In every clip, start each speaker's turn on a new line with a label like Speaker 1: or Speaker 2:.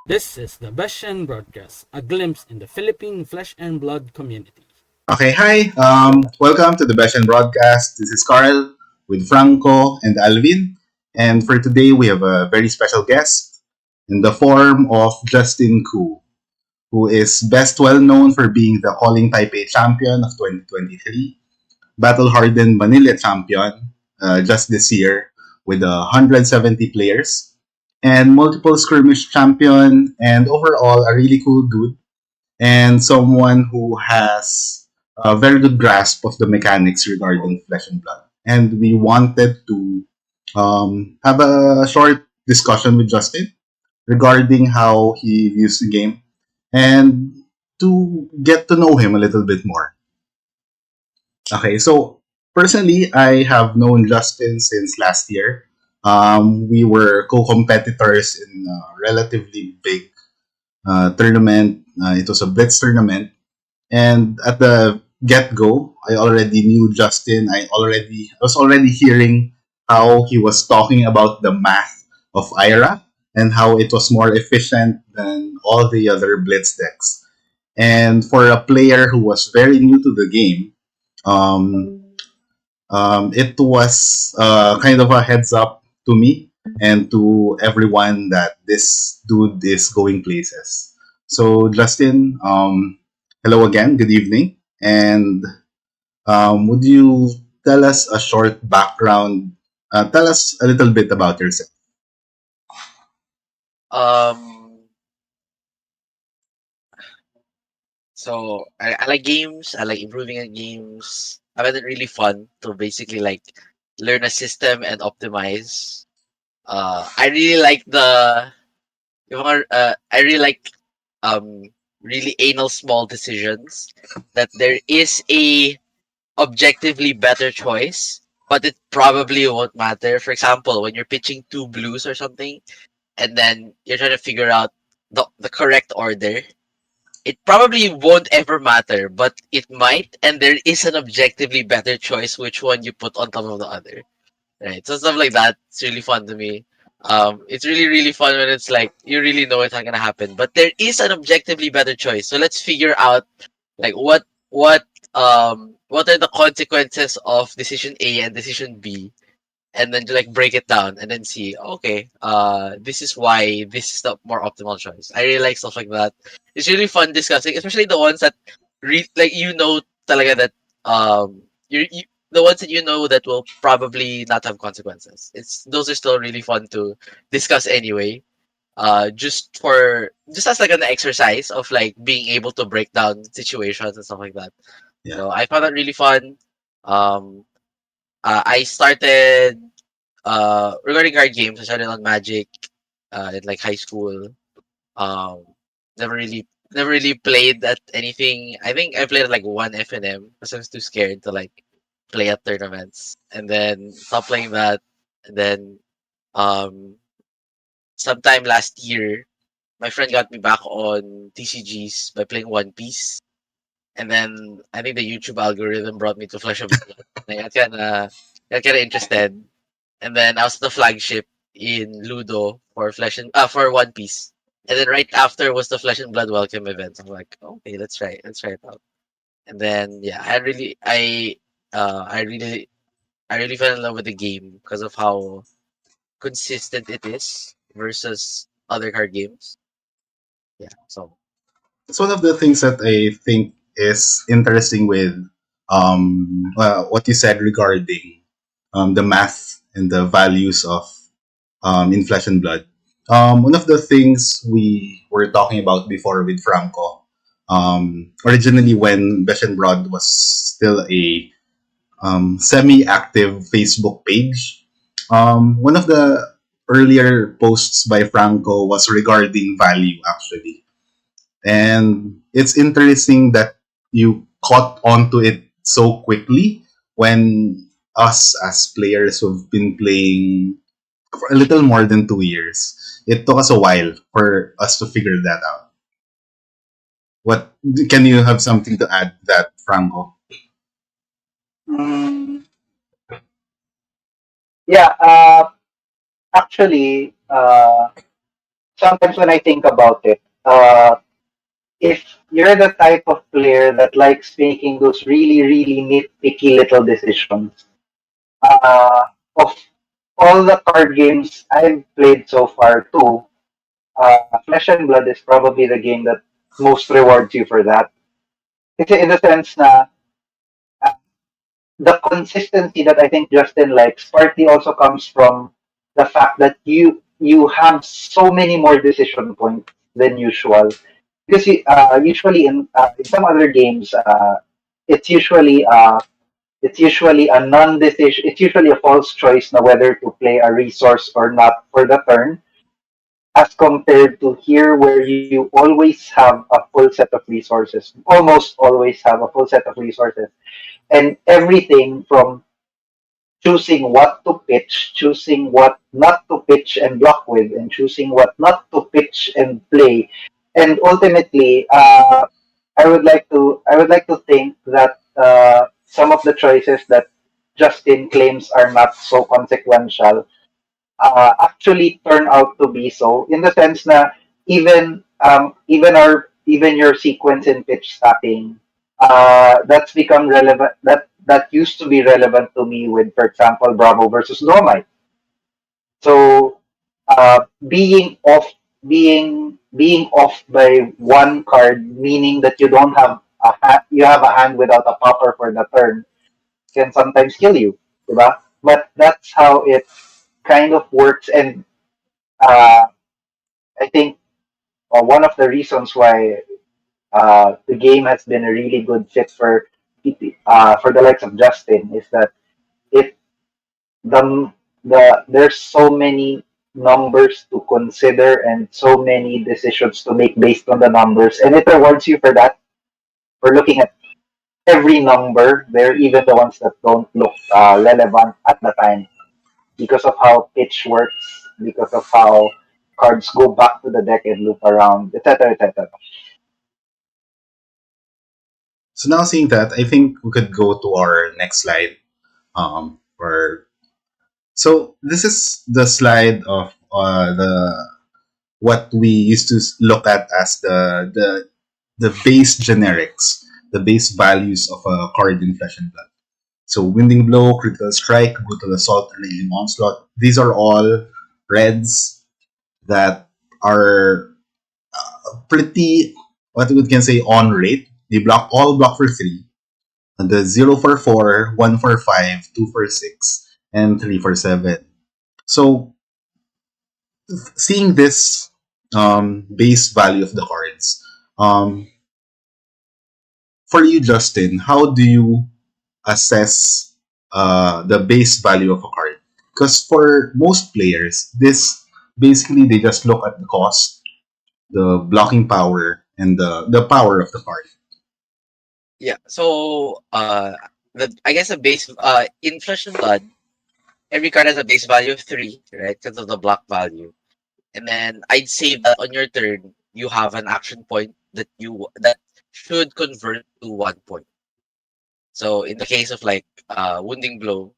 Speaker 1: This is the Besh and Brodcast, a glimpse in the Philippine flesh and blood community.
Speaker 2: Okay, hi. Welcome to the Besh and Broadcast. This is Carl with Franco and Alvin. And for today, we have a very special guest in the form of Justin Koo, who is best well known for being the Calling Taipei Champion of 2023, Battle Hardened Manila Champion just this year with 170 players, and multiple Skirmish Champion, and overall a really cool dude and someone who has a very good grasp of the mechanics regarding flesh and blood. And we wanted to have a short discussion with Justin regarding how he views the game and to get to know him a little bit more. Okay, so personally, I have known Justin since last year. We were co-competitors in a relatively big tournament. It was a Blitz tournament. And at the get go, I already knew Justin. I was already hearing how he was talking about the math of IRA and how it was more efficient than all the other blitz decks. And for a player who was very new to the game, um, it was kind of a heads up to me and to everyone that this dude is going places. So, Justin, hello again. Good evening. And would you tell us a short background? Tell us a little bit about yourself.
Speaker 3: Um, so I like games. I like improving at games. I find it really fun to basically like learn a system and optimize. I really like I really like um really anal small decisions that there is a objectively better choice, but it probably won't matter. For example, when you're pitching two blues or something, and then you're trying to figure out the correct order. It probably won't ever matter, but it might, and there is an objectively better choice which one you put on top of the other. Right. So stuff like that. It's really fun to me. It's really, really fun when it's like you really know it's not gonna happen. But there is an objectively better choice. So let's figure out like what are the consequences of decision A and decision B, and then to like break it down and then see, okay, this is why this is the more optimal choice. I really like stuff like that. It's really fun discussing, especially the ones that like talaga that you the ones that you know that will probably not have consequences. It's those are still really fun to discuss anyway. Just as like an exercise of like being able to break down situations and stuff like that.
Speaker 2: Yeah.
Speaker 3: So I found that really fun. Um, I started regarding card games, I started on Magic in like high school. Um, never really played at anything. I think I played at like one FNM because I was too scared to like play at tournaments, and then stopped playing that. And then um, sometime last year, my friend got me back on TCGs by playing One Piece, and then I think the YouTube algorithm brought me to Flesh of Blood. I got kinda interested. And then I was the flagship in Ludo for for One Piece. And then right after was the Flesh and Blood welcome event. I'm like, okay, let's try it out. And then yeah, uh I really I really fell in love with the game because of how consistent it is versus other card games. Yeah, so
Speaker 2: It's one of the things that I think is interesting with what you said regarding the math and the values of in Flesh and Blood. One of the things we were talking about before with Franco, originally when Besh and Broad was still a semi-active Facebook page, one of the earlier posts by Franco was regarding value, actually. And it's interesting that you caught onto it so quickly when us as players who've been playing for a little more than 2 years. It took us a while for us to figure that out. What can you have something to add to that, Franco?
Speaker 4: Mm, yeah, actually, sometimes when I think about it, if you're the type of player that likes making those really, really nitpicky little decisions, uh, of all the card games I've played so far too, Flesh and Blood is probably the game that most rewards you for that. Kasi in the sense na the consistency that I think Justin likes partly also comes from the fact that you have so many more decision points than usual. Because usually in some other games, it's usually uh, it's usually a non-decision. It's usually a false choice na whether to play a resource or not for the turn, as compared to here where you always have a full set of resources, almost always have a full set of resources, and everything from choosing what to pitch, choosing what not to pitch and block with, and choosing what not to pitch and play. And ultimately, I would like to think that some of the choices that Justin claims are not so consequential actually turn out to be so, in the sense na even your sequence and pitch stacking, that's become relevant, that used to be relevant to me with, for example, Bravo versus Domite. So being off by one card, meaning that you don't have you have a hand without a popper for the turn, can sometimes kill you, diba? But that's how it kind of works. And uh, I think one of the reasons why the game has been a really good fit for the likes of Justin is that it there's so many numbers to consider and so many decisions to make based on the numbers, and it rewards you for that, for looking at every number there, even the ones that don't look relevant at the time, because of how pitch works, because of how cards go back to the deck and loop around, etc., etc.
Speaker 2: So now seeing that, I think we could go to our next slide. Or so this is the slide of the what we used to look at as the base generics, the base values of a card in Flesh and Blood. So Winding Blow, Critical Strike, Brutal Assault, Raging Onslaught. These are all reds that are pretty, what we can say, on rate. They block for 3. And the 0 for 4, 1 for 5, 2 for 6, and 3 for 7. So seeing this base value of the cards, um, for you, Justin, how do you assess the base value of a card? Because for most players, this basically they just look at the cost, the blocking power, and the power of the card.
Speaker 3: Yeah. So I guess a base in Flesh and Blood, every card has a base value of 3, right? Because of the block value. And then I'd say that on your turn, you have an action point that should convert to 1 point. So in the case of like Wounding Blow,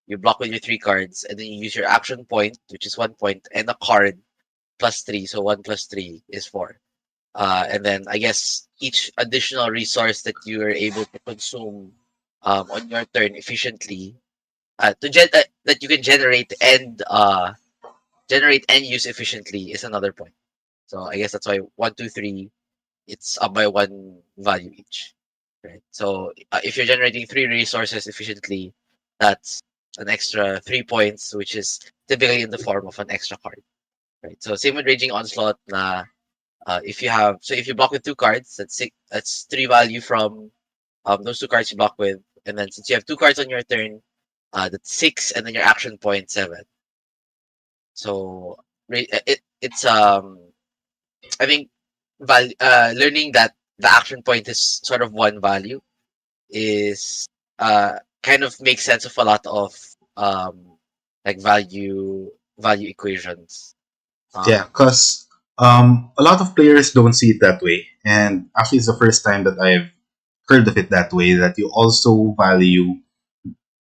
Speaker 3: you block with your 3 cards, and then you use your action point, which is 1 point, and a card plus 3. So 1 plus 3 is 4. And then I guess each additional resource that you are able to consume on your turn efficiently that you can generate and use efficiently is another point. So I guess that's why 1, 2, 3, it's up by 1 value each, right? So if you're generating 3 resources efficiently, that's an extra 3 points, which is typically in the form of an extra card, right? So same with Raging Onslaught. If you block with 2 cards, that's 3 value from those 2 cards you block with, and then since you have 2 cards on your turn, that's 6, and then your action point 7. So it's I think learning that the action point is sort of 1 value is kind of makes sense of a lot of like value equations.
Speaker 2: Yeah,
Speaker 3: Um,
Speaker 2: because a lot of players don't see it that way, and actually, it's the first time that I've heard of it that way. That you also value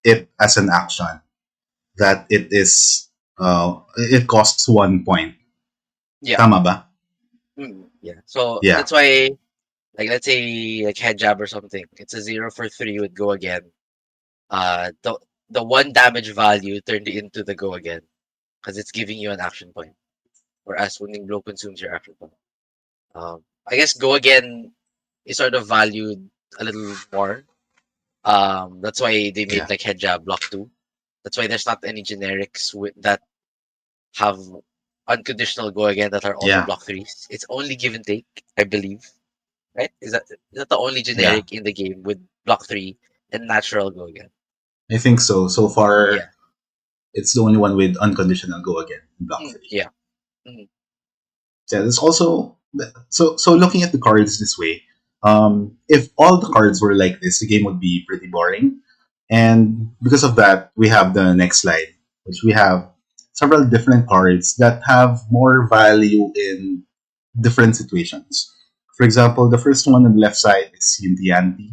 Speaker 2: it as an action. That it costs 1 point.
Speaker 3: Yeah.
Speaker 2: Tama ba?
Speaker 3: Yeah. So
Speaker 2: Yeah,
Speaker 3: that's why, like, let's say like head jab or something, it's a 0 for 3 with go again. The one damage value turned into the go again because it's giving you an action point, whereas winning blow consumes your action point. I guess go again is sort of valued a little more. That's why they made
Speaker 2: yeah,
Speaker 3: like head jab block two. That's why there's not any generics that have unconditional go again that are also
Speaker 2: yeah,
Speaker 3: block threes. It's only give and take, I believe. Right? Is that the only
Speaker 2: yeah.
Speaker 3: generic in the game with block three and natural go again?
Speaker 2: I think so. So far,
Speaker 3: Yeah.
Speaker 2: it's the only one with unconditional go again in block three.
Speaker 3: Yeah. Mhm.
Speaker 2: Yeah, there's also so looking at the cards this way. If all the cards were like this, the game would be pretty boring. And because of that, we have the next slide, which we have several different cards that have more value in different situations. For example, the first one on the left side is Yintianti.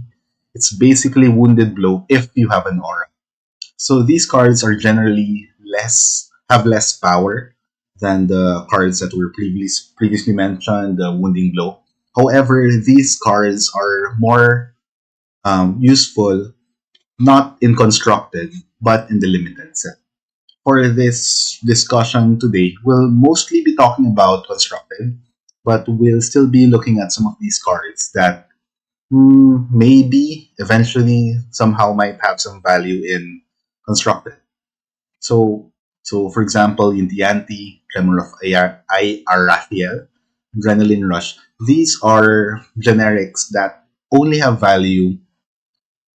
Speaker 2: It's basically wounded blow if you have an aura. So these cards are generally less power than the cards that were previously mentioned, the wounding blow. However, these cards are more useful not in constructed but in the limited set. For this discussion today, we'll mostly be talking about constructed, but we'll still be looking at some of these cards that maybe eventually somehow might have some value in constructed. So, so for example, in the anti tremor of Raphael, adrenaline rush, these are generics that only have value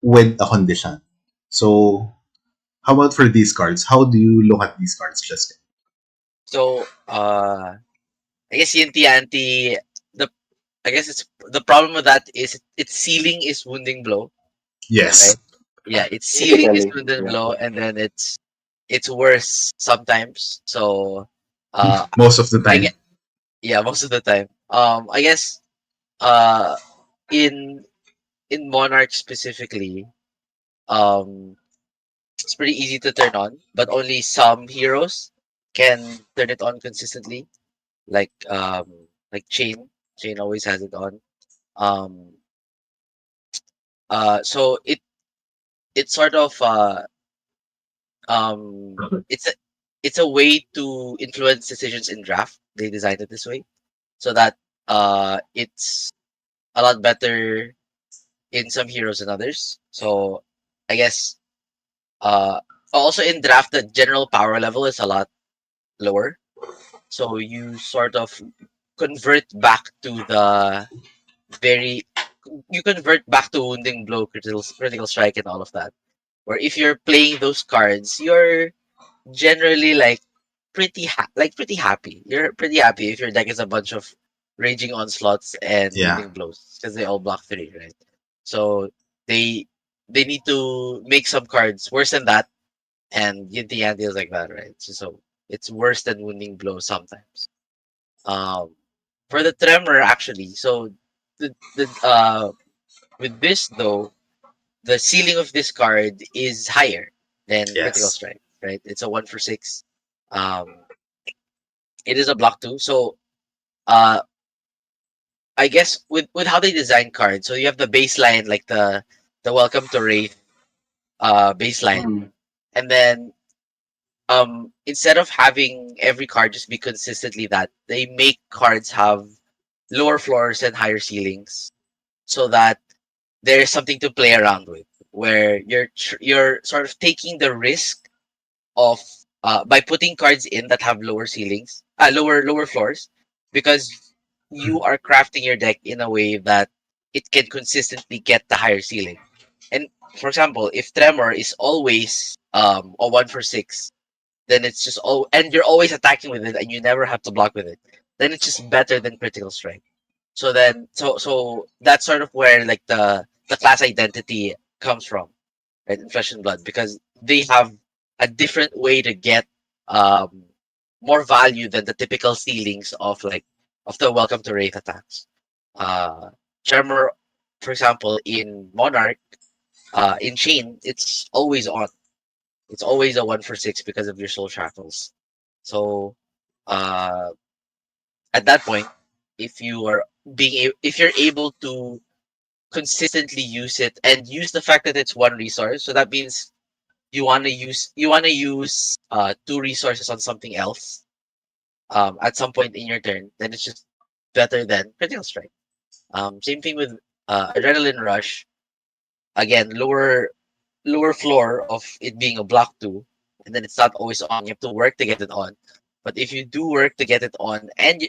Speaker 2: with a condition. So, how about for these cards? How do you look at these cards, Justin?
Speaker 3: So I guess Yinti Anti, the I guess it's the problem with that is its ceiling is wounding blow, right?
Speaker 2: Yes,
Speaker 3: Yeah, its ceiling is
Speaker 4: Typically,
Speaker 3: wounding
Speaker 4: yeah.
Speaker 3: blow, and then it's worse sometimes. So uh
Speaker 2: most of the
Speaker 3: I
Speaker 2: time.
Speaker 3: get yeah, most of the time. I guess uh in Monarch specifically, um it's pretty easy to turn on, but only some heroes can turn it on consistently. Like Chain. Chain always has it on. Um so it's sort of it's a way to influence decisions in draft. They designed it this way so that it's a lot better in some heroes than others. So I guess uh also in draft the general power level is a lot lower. So you sort of convert back to the very you convert back to wounding blow, critical strike, and all of that. Where if you're playing those cards, you're generally like pretty happy. You're pretty happy if your deck is a bunch of raging onslaughts and
Speaker 2: Yeah,
Speaker 3: wounding blows because they all block three, right? So they they need to make some cards worse than that, and Yinti Yan deals like that, right? So it's worse than wounding blow sometimes. Um, for the tremor actually, so the with this though, the ceiling of this card is higher than critical
Speaker 2: yes,
Speaker 3: strike, right? It's a 1 for 6. Um, it is a block two. So uh, I guess with how they design cards, so you have the baseline like the Welcome to Wraith baseline,
Speaker 4: Mm.
Speaker 3: and then instead of having every card just be consistently that, they make cards have lower floors and higher ceilings so that there's something to play around with, where you're sort of taking the risk of by putting cards in that have lower ceilings, lower floors, because you are crafting your deck in a way that it can consistently get the higher ceiling. And for example, if Tremor is always a 1 for 6, then it's just and you're always attacking with it and you never have to block with it, then it's just better than critical strike. So that's sort of where like the class identity comes from, right? In Flesh and Blood, because they have a different way to get um more value than the typical ceilings of the Welcome to Wraith attacks. Uh Tremor, for example, in Monarch, in Chain, it's always on. It's always a 1 for 6 because of your soul shackles. So uh At that point, if you are if you're able to consistently use it and use the fact that it's one resource, so that means you want to use two resources on something else at some point in your turn, then it's just better than critical strike. Same thing with adrenaline rush. Again, lower floor of it being a block two, and then it's not always on. You have to work to get it on. But if you do work to get it on, and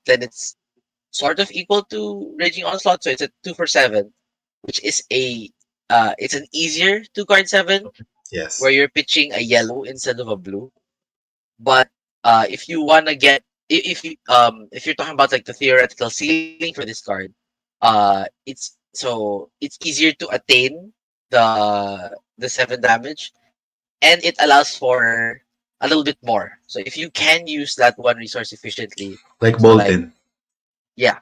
Speaker 3: then it's sort of equal to Raging Onslaught, so it's a 2 for 7, which is it's an easier 2 card 7 where
Speaker 2: Yes.
Speaker 3: you're pitching a yellow instead of a blue. But if you wanna get if you're talking about like the theoretical ceiling for this card, it's easier to attain the 7 damage, and it allows for a little bit more. So if you can use that one resource efficiently,
Speaker 2: Like
Speaker 3: so like
Speaker 2: Bolton.
Speaker 3: yeah,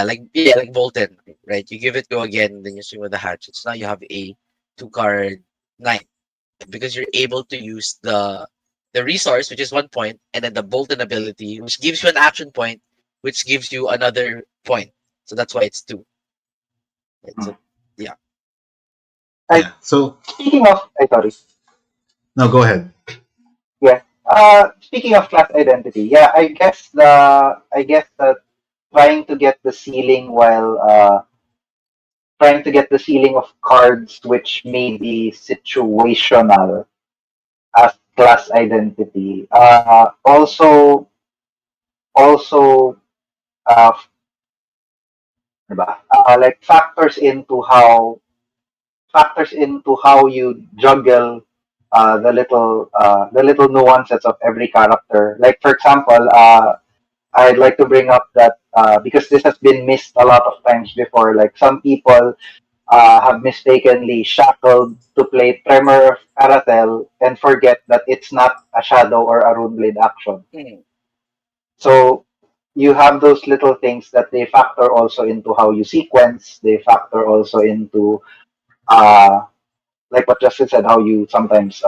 Speaker 3: like Bolton, right? You give it go again, then you swing with the hatchets. Now you have a 2 card 9 because you're able to use the resource, which is 1 point, and then the Bolton ability, which gives you an action point, which gives you another point. So that's why it's two. Right? So yeah.
Speaker 4: I
Speaker 2: Yeah. So
Speaker 4: speaking of, I sorry,
Speaker 2: no, go ahead.
Speaker 4: yeah. Speaking of class identity, yeah, I guess that trying to get the ceiling while trying to get the ceiling of cards which may be situational as class identity. Also, uh, ano ba? Like factors into how you juggle the little nuances of every character. Like for example, I'd like to bring up that because this has been missed a lot of times before. Like some people have mistakenly shackled to play Tremor of Aratel and forget that it's not a Shadow or a Runeblade action.
Speaker 3: Mm.
Speaker 4: So you have those little things that they factor also into how you sequence. They factor also into uh, like what Justin said, how you sometimes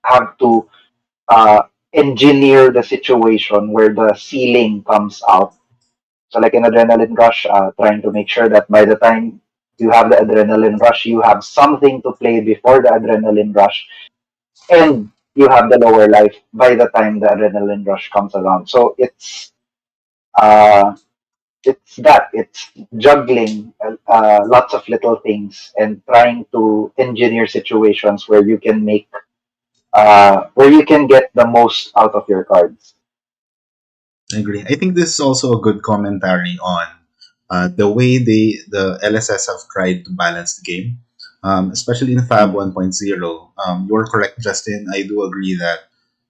Speaker 4: have to uh, engineer the situation where the ceiling comes out. So like in Adrenaline Rush, trying to make sure that by the time you have the Adrenaline Rush, you have something to play before the Adrenaline Rush, and you have the lower life by the time the Adrenaline Rush comes around. So uh, it's juggling lots of little things and trying to engineer situations where you can get the most out of your cards.
Speaker 2: I agree. I think this is also a good commentary on the way the LSS have tried to balance the game, especially in FAB
Speaker 4: Mm.
Speaker 2: 1.0. You're correct, Justin. I do agree that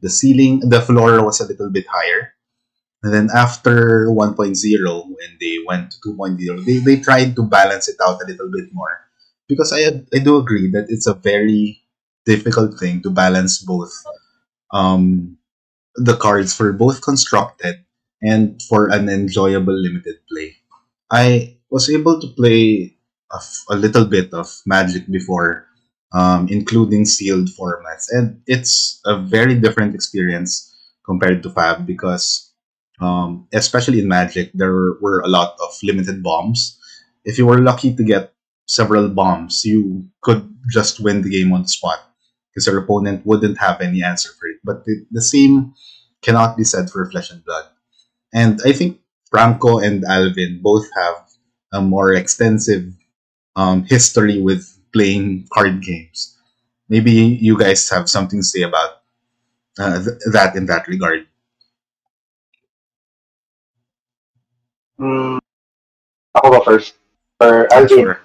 Speaker 2: the floor was a little bit higher. And then after 1.0, when they went to 2.0, they tried to balance it out a little bit more. Because I do agree that it's a very difficult thing to balance both um, the cards for both constructed and for an enjoyable limited play. I was able to play a little bit of Magic before, including sealed formats, and it's a very different experience compared to Fab because, especially in Magic, there were a lot of limited bombs. If you were lucky to get several bombs, you could just win the game on the spot because your opponent wouldn't have any answer for it. But the same cannot be said for Flesh and Blood. And I think Franco and Alvin both have a more extensive history with playing card games. Maybe you guys have something to say about that in that regard.
Speaker 4: Mm, ako ba first? Or
Speaker 2: Yeah,
Speaker 4: Alvin?
Speaker 2: sure.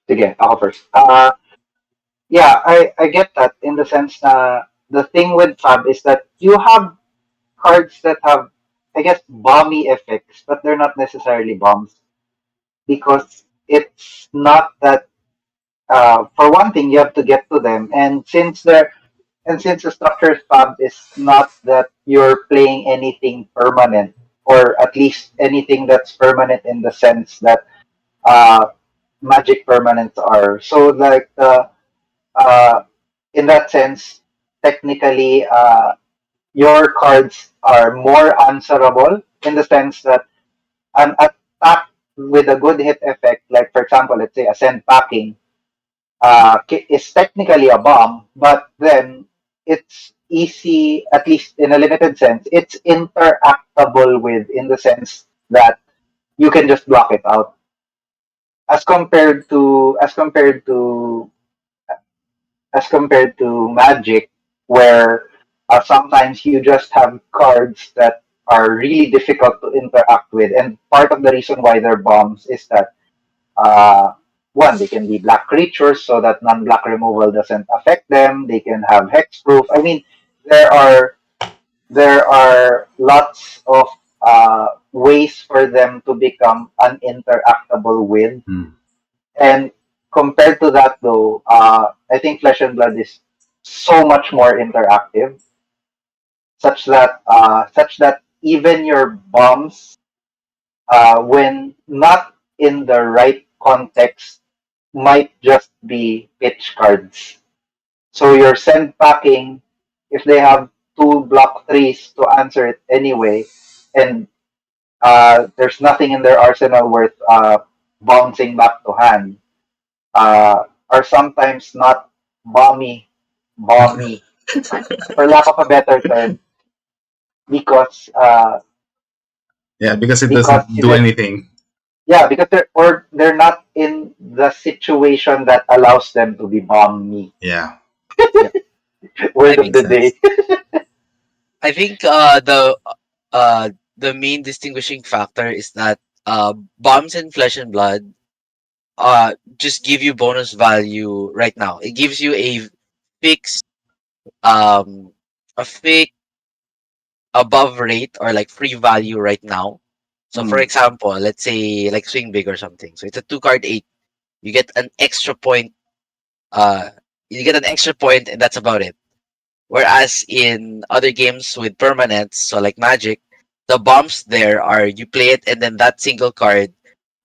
Speaker 4: Sige, ako first. Yeah, I get that in the sense na the thing with Fab is that you have cards that have, I guess, bomby effects, but they're not necessarily bombs because it's not that. For one thing, you have to get to them, and since the structure of Fab is not that you're playing anything permanent, or at least anything that's permanent in the sense that uh, magic permanents are. So uh, in that sense, technically. your cards are more answerable in the sense that an attack with a good hit effect, like for example, let's say a send packing, is technically a bomb, but then it's easy, at least in a limited sense, it's interactable with in the sense that you can just block it out as compared to Magic, where sometimes you just have cards that are really difficult to interact with, and part of the reason why they're bombs is that uh, one, they can be black creatures so that non-black removal doesn't affect them. They can have hexproof. I mean, there are there are lots of ways for them to become uninteractable with.
Speaker 2: Mm.
Speaker 4: And compared to that, though, I think Flesh and Blood is so much more interactive, such that even your bombs, when not in the right context, might just be pitch cards. So your send packing, if they have two block threes to answer it anyway, and there's nothing in their arsenal worth bouncing back to hand, are sometimes not balmy, for lack of a better term, because
Speaker 2: Yeah, because it
Speaker 4: because
Speaker 2: doesn't do anything.
Speaker 4: yeah, because they're not in the situation that allows them to be balmy.
Speaker 2: Yeah,
Speaker 3: Yeah. I
Speaker 4: Word of
Speaker 3: think
Speaker 2: makes
Speaker 4: the day.
Speaker 2: sense.
Speaker 3: I think the main distinguishing factor is that bombs in Flesh and Blood just give you bonus value right now. It gives you fixed um a fixed above rate or like free value right now. So for
Speaker 4: Mm.
Speaker 3: example, let's say like swing big or something. So it's a two card eight. You get an extra point. Uh, you get an extra point, and that's about it. Whereas in other games with permanents, so like Magic, the bombs there are you play it and then that single card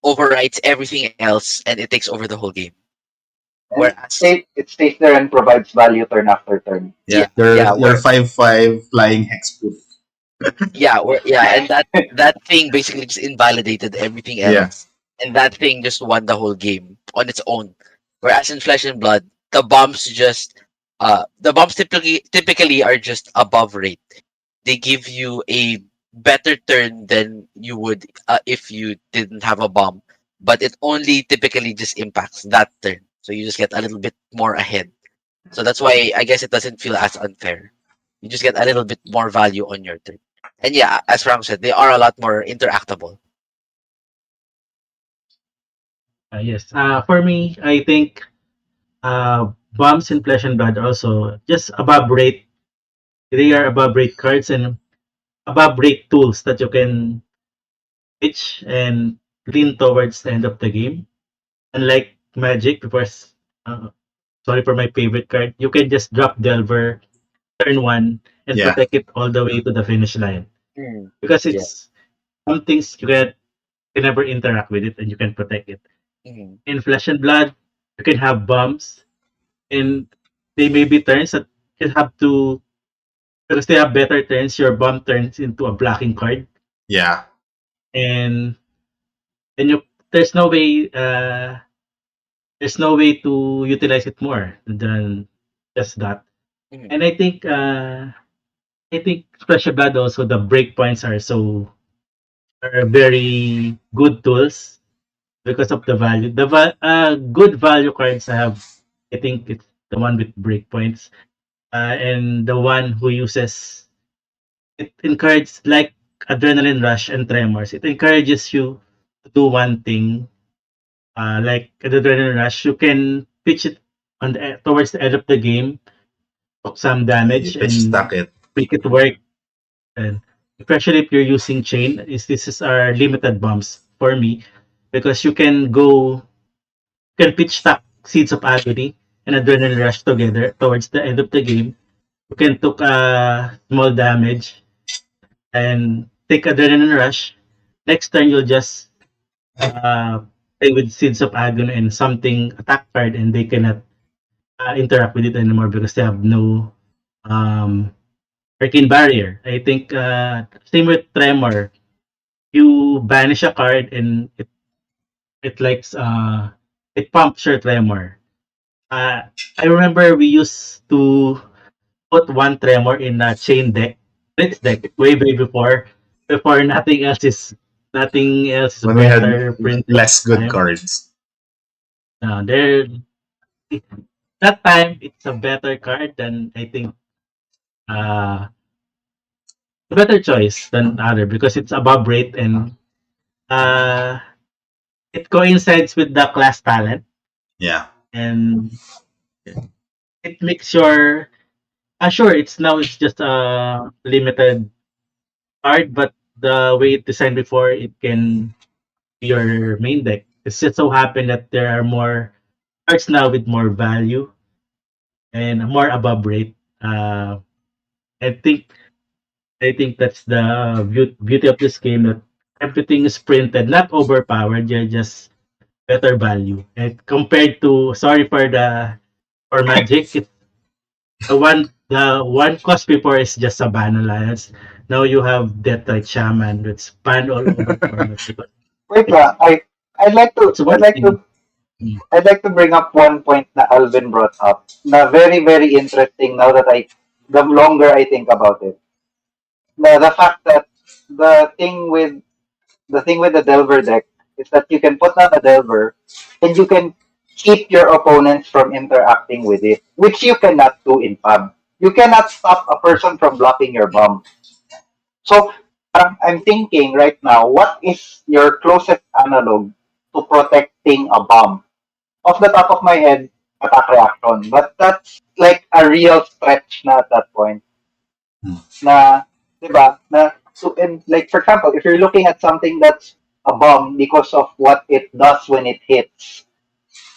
Speaker 3: overwrites everything else and it takes over the whole game.
Speaker 4: And
Speaker 3: Whereas
Speaker 4: it stays there and provides value turn after turn.
Speaker 2: Yeah,
Speaker 3: yeah, yeah,
Speaker 2: your 5/5 flying hexproof.
Speaker 3: and that thing basically just invalidated everything
Speaker 2: Yeah,
Speaker 3: else, and that thing just won the whole game on its own. Whereas in Flesh and Blood, the bombs typically are just above rate. They give you a better turn than you would if you didn't have a bomb, but it only typically just impacts that turn. So you just get a little bit more ahead. So that's why I guess it doesn't feel as unfair. You just get a little bit more value on your turn. And yeah, as Frank said, they are a lot more interactable.
Speaker 5: Yes. For me, I think bombs in Flesh and Blood also just above rate. They are above rate cards and above rate tools that you can pitch and lean towards the end of the game. Unlike Magic, because sorry for my favorite card, you can just drop Delver turn one and
Speaker 2: yeah,
Speaker 5: protect it all the way to the finish line.
Speaker 3: Mm,
Speaker 5: Because
Speaker 3: yeah.
Speaker 5: it's some things can never interact with it and you can protect it.
Speaker 3: Mm,
Speaker 5: In Flesh and Blood, you can have bombs and they may be turns that you have to because they have better turns, your bomb turns into a blocking card.
Speaker 2: yeah,
Speaker 5: And then you there's no way to utilize it more than just that.
Speaker 3: mm,
Speaker 5: And I think Special Blood also the breakpoints are very good tools because of the value. Good value cards I have. I think it's the one with breakpoints, and the one who uses it encourages like adrenaline rush and tremors. It encourages you to do one thing. Like adrenaline rush, you can pitch it towards the end of the game, took some
Speaker 2: yeah. You
Speaker 5: damage,
Speaker 2: pitch
Speaker 5: and
Speaker 2: stack it.
Speaker 5: make it work. And especially if you're using chain, this is our limited bombs for me because you can pitch stack seeds of agony and adrenaline rush together towards the end of the game. You can took small damage and take adrenaline rush. Next turn you'll just uh, play with seeds of agony and something attack card and they cannot interact with it anymore because they have no um Arcane Barrier. I think same with Tremor. You banish a card and it likes it pumps your Tremor. Uh, I remember we used to put one Tremor in a chain deck, blitz deck, way before nothing else is
Speaker 2: When we had
Speaker 5: better printed
Speaker 2: less good
Speaker 5: time.
Speaker 2: cards.
Speaker 5: There that time it's a better card than I think uh a better choice than other because it's above rate and uh it coincides with the class talent
Speaker 2: Yeah.
Speaker 5: and it makes your sure it's just a limited card but the way it's designed before it can be your main deck. It's just so happen that there are more cards now with more value and more above rate. I think I think that's the beauty of this game that everything is printed, not overpowered, they're just better value. And compared to sorry for Magic, it's the one cost before is just a ban alliance. Now you have Death Knight Shaman that's banned all over the format because
Speaker 4: Wait
Speaker 5: it's
Speaker 4: lang, I'd like to
Speaker 5: it's one thing. Mm.
Speaker 4: I'd like to bring up one point that Alvin brought up. Na very very interesting now that the longer I think about it. The fact that the thing with the Delver deck is that you can put down a Delver and you can keep your opponents from interacting with it, which you cannot do in pub. You cannot stop a person from blocking your bomb. So I'm thinking right now, what is your closest analog to protecting a bomb? Off the top of my head, attack reaction. But that's like a real stretch na at that point. Na, di ba? Na, so, and like, for example, if you're looking at something that's a bomb because of what it does when it hits,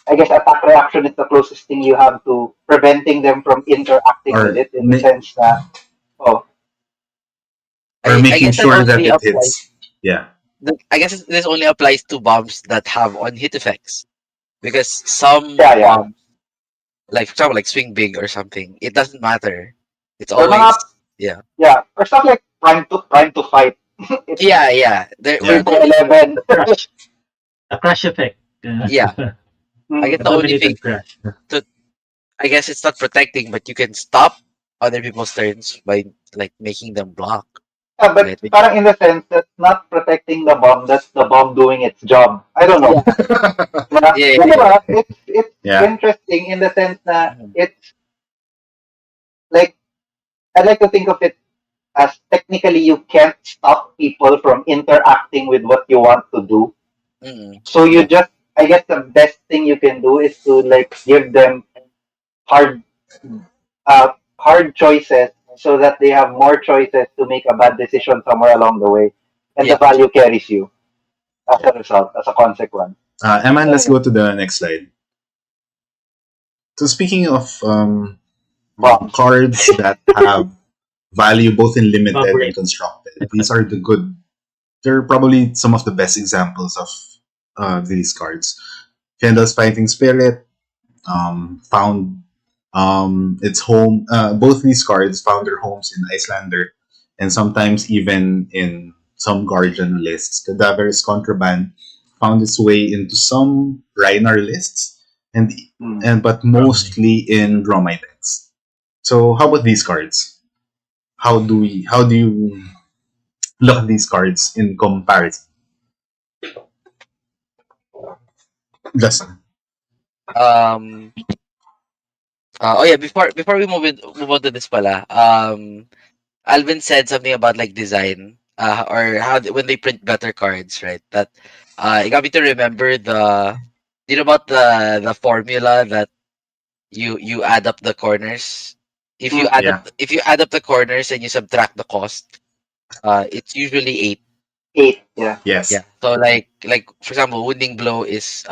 Speaker 4: I guess attack reaction is the closest thing you have to preventing them from interacting with
Speaker 2: Or
Speaker 4: it in the sense that, oh,
Speaker 3: I
Speaker 2: making
Speaker 3: guess that
Speaker 2: sure that
Speaker 3: only
Speaker 2: it
Speaker 3: applies.
Speaker 2: hits. Yeah.
Speaker 3: I guess this only applies to bombs that have on hit effects because
Speaker 4: yeah,
Speaker 3: some
Speaker 4: yeah.
Speaker 3: bombs, like for example, like swing big or something, it doesn't matter. It's
Speaker 4: Or
Speaker 3: always
Speaker 4: mga,
Speaker 3: yeah,
Speaker 4: yeah, or stuff like prime to fight. It's
Speaker 3: yeah.
Speaker 2: Yeah.
Speaker 4: into
Speaker 3: They're
Speaker 4: 11.
Speaker 5: Crush. A crush effect.
Speaker 3: yeah. I guess
Speaker 4: Mm.
Speaker 3: the only thing
Speaker 5: Dominated crush.
Speaker 3: to I guess it's not protecting, but you can stop other people's turns by like making them block.
Speaker 4: Yeah, but
Speaker 3: Right?
Speaker 4: parang in the sense that's not protecting the bomb, that's the bomb doing its job. I don't know.
Speaker 3: Yeah,
Speaker 4: Na,
Speaker 3: yeah,
Speaker 4: na,
Speaker 3: yeah, yeah.
Speaker 4: diba? It's
Speaker 2: Yeah.
Speaker 4: interesting in the sense na
Speaker 3: Mhm.
Speaker 4: it's like, I like to think of it as technically you can't stop people from interacting with what you want to do.
Speaker 3: Mm-mm.
Speaker 4: So you
Speaker 2: Yeah.
Speaker 4: just, I guess the best thing you can do is to like give them hard, hard choices so that they have more choices to make a bad decision somewhere along the way. And the
Speaker 3: Yeah.
Speaker 4: value carries you as a result, as a consequence.
Speaker 2: Eman, let's
Speaker 4: Anyway,
Speaker 2: go to the next slide. So speaking of
Speaker 4: bombs.
Speaker 2: cards that have value both in limited and
Speaker 5: Favorite.
Speaker 2: constructed, these are the good. They're probably some of the best examples of these cards. Kendall's Fighting Spirit found its home. Both these cards found their homes in Icelander, and sometimes even in some Guardian lists. Cadaver's Contraband found its way into some Rhinar lists, and
Speaker 4: Hmm.
Speaker 2: but
Speaker 5: Probably.
Speaker 2: mostly in Dromite decks. So how about these cards? How do you look at these cards in comparison? Justin.
Speaker 3: Um. Oh yeah. Before we move on to this pala. Alvin said something about like design. Or when they print better cards, right? That it got me to remember you know about the formula that you add up the corners.
Speaker 4: Hmm.
Speaker 2: Yeah.
Speaker 3: If you add up the corners and you subtract the cost, it's usually 8.
Speaker 4: 8, yeah.
Speaker 3: Yeah.
Speaker 2: Yes.
Speaker 3: So like for example, wounding blow is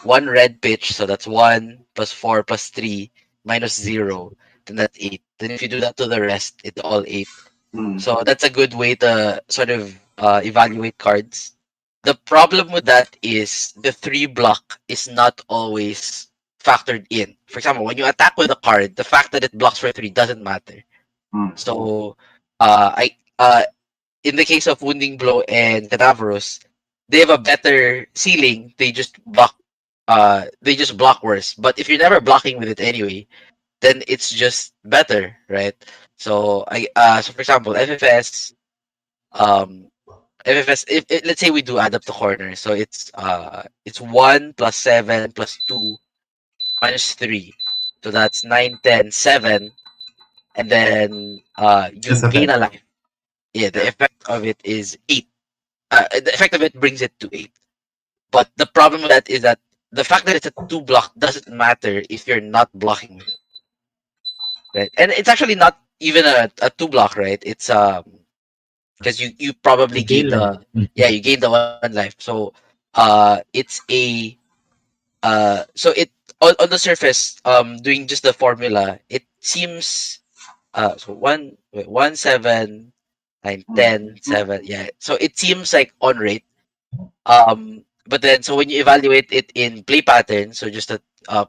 Speaker 3: one red pitch, so that's 1 plus 4 plus 3 minus 0, then that's 8. Then if you do that to the rest, it's all 8.
Speaker 4: Hmm.
Speaker 3: So that's a good way to sort of evaluate cards. The problem with that is the 3 block is not always factored in. For example, when you attack with a card, the fact that it blocks for 3 doesn't matter.
Speaker 4: Mm.
Speaker 3: So I in the case of Wounding Blow and Cadaverous, they have a better ceiling. They just block worse. But if you're never blocking with it anyway, then it's just better, right? So for example, um if let's say we do add up the corner, so it's 1 plus 7 plus 2 minus 3. So that's 9, 10, 7, and then
Speaker 2: This
Speaker 3: you gain
Speaker 2: effect.
Speaker 3: a life. Yeah, the
Speaker 2: Yeah.
Speaker 3: effect of it is 8. The effect of it brings it to 8. But the problem with that is that the fact that it's a 2 block doesn't matter if you're not blocking with it, right? And it's actually not even a 2 block, right? It's because you probably
Speaker 5: You
Speaker 3: gain
Speaker 5: gain life.
Speaker 3: the, yeah, you gain the 1 life. So it's a so it on the surface, doing just the formula, it seems so 1 7 9
Speaker 4: Mm.
Speaker 3: 10 7, yeah, so it seems like on rate. But then, so when you evaluate it in play pattern, so just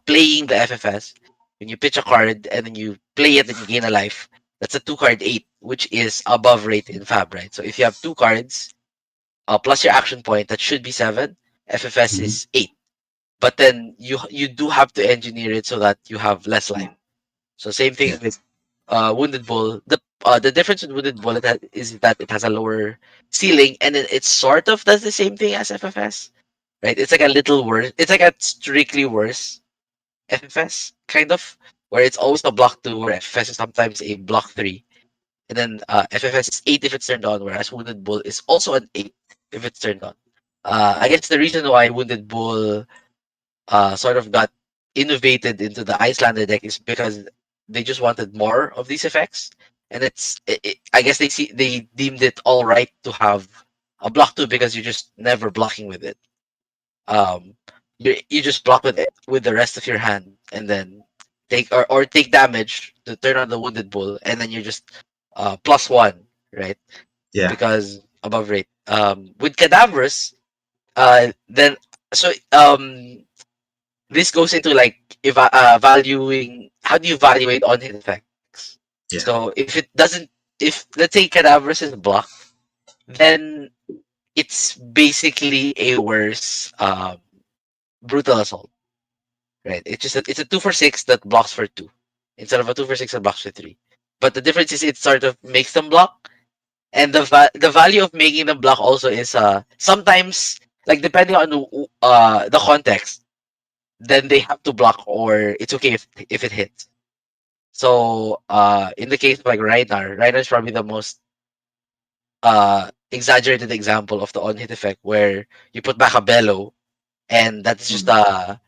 Speaker 3: playing the FFS, when you pitch a card and then you play it and you gain a life, that's a 2 card 8, which is above rate in FAB, right? So if you have 2 cards plus your action point, that should be 7. FFS
Speaker 2: Mhm.
Speaker 3: is 8. But then you do have to engineer it so that you have less life. So same thing
Speaker 2: Yeah.
Speaker 3: with Wounded Bull. The difference with Wounded Bull is that it has a lower ceiling, and it sort of does the same thing as FFS, right? It's like a little worse. It's like a strictly worse FFS kind of, where it's always a block 2, where FFS is sometimes a block 3, and then FFS is 8 if it's turned on, whereas Wounded Bull is also an 8 if it's turned on. I guess the reason why Wounded Bull sort of got innovated into the Icelander deck is because they just wanted more of these effects, and I guess they deemed it all right to have a block 2 because you're just never blocking with it. Um, you just block with the rest of your hand, and then or take damage to turn on the Wounded Bull, and then you're just +1, right?
Speaker 2: Yeah.
Speaker 3: Because above rate. With Cadaverous, then so this goes into like valuing, how do you evaluate on hit effects.
Speaker 2: Yeah.
Speaker 3: So if let's say Cadaverous is blocked, then it's basically a worse brutal assault, right? It's a 2 for 6 that blocks for 2 instead of a 2 for 6 that blocks for 3. But the difference is it sort of makes them block, and the value of making them block also is sometimes, like, depending on the context, then they have to block, or it's okay if it hits. So in the case of like Reinar is probably the most exaggerated example of the on hit effect, where you put back a bellow, and that's just
Speaker 4: Mm.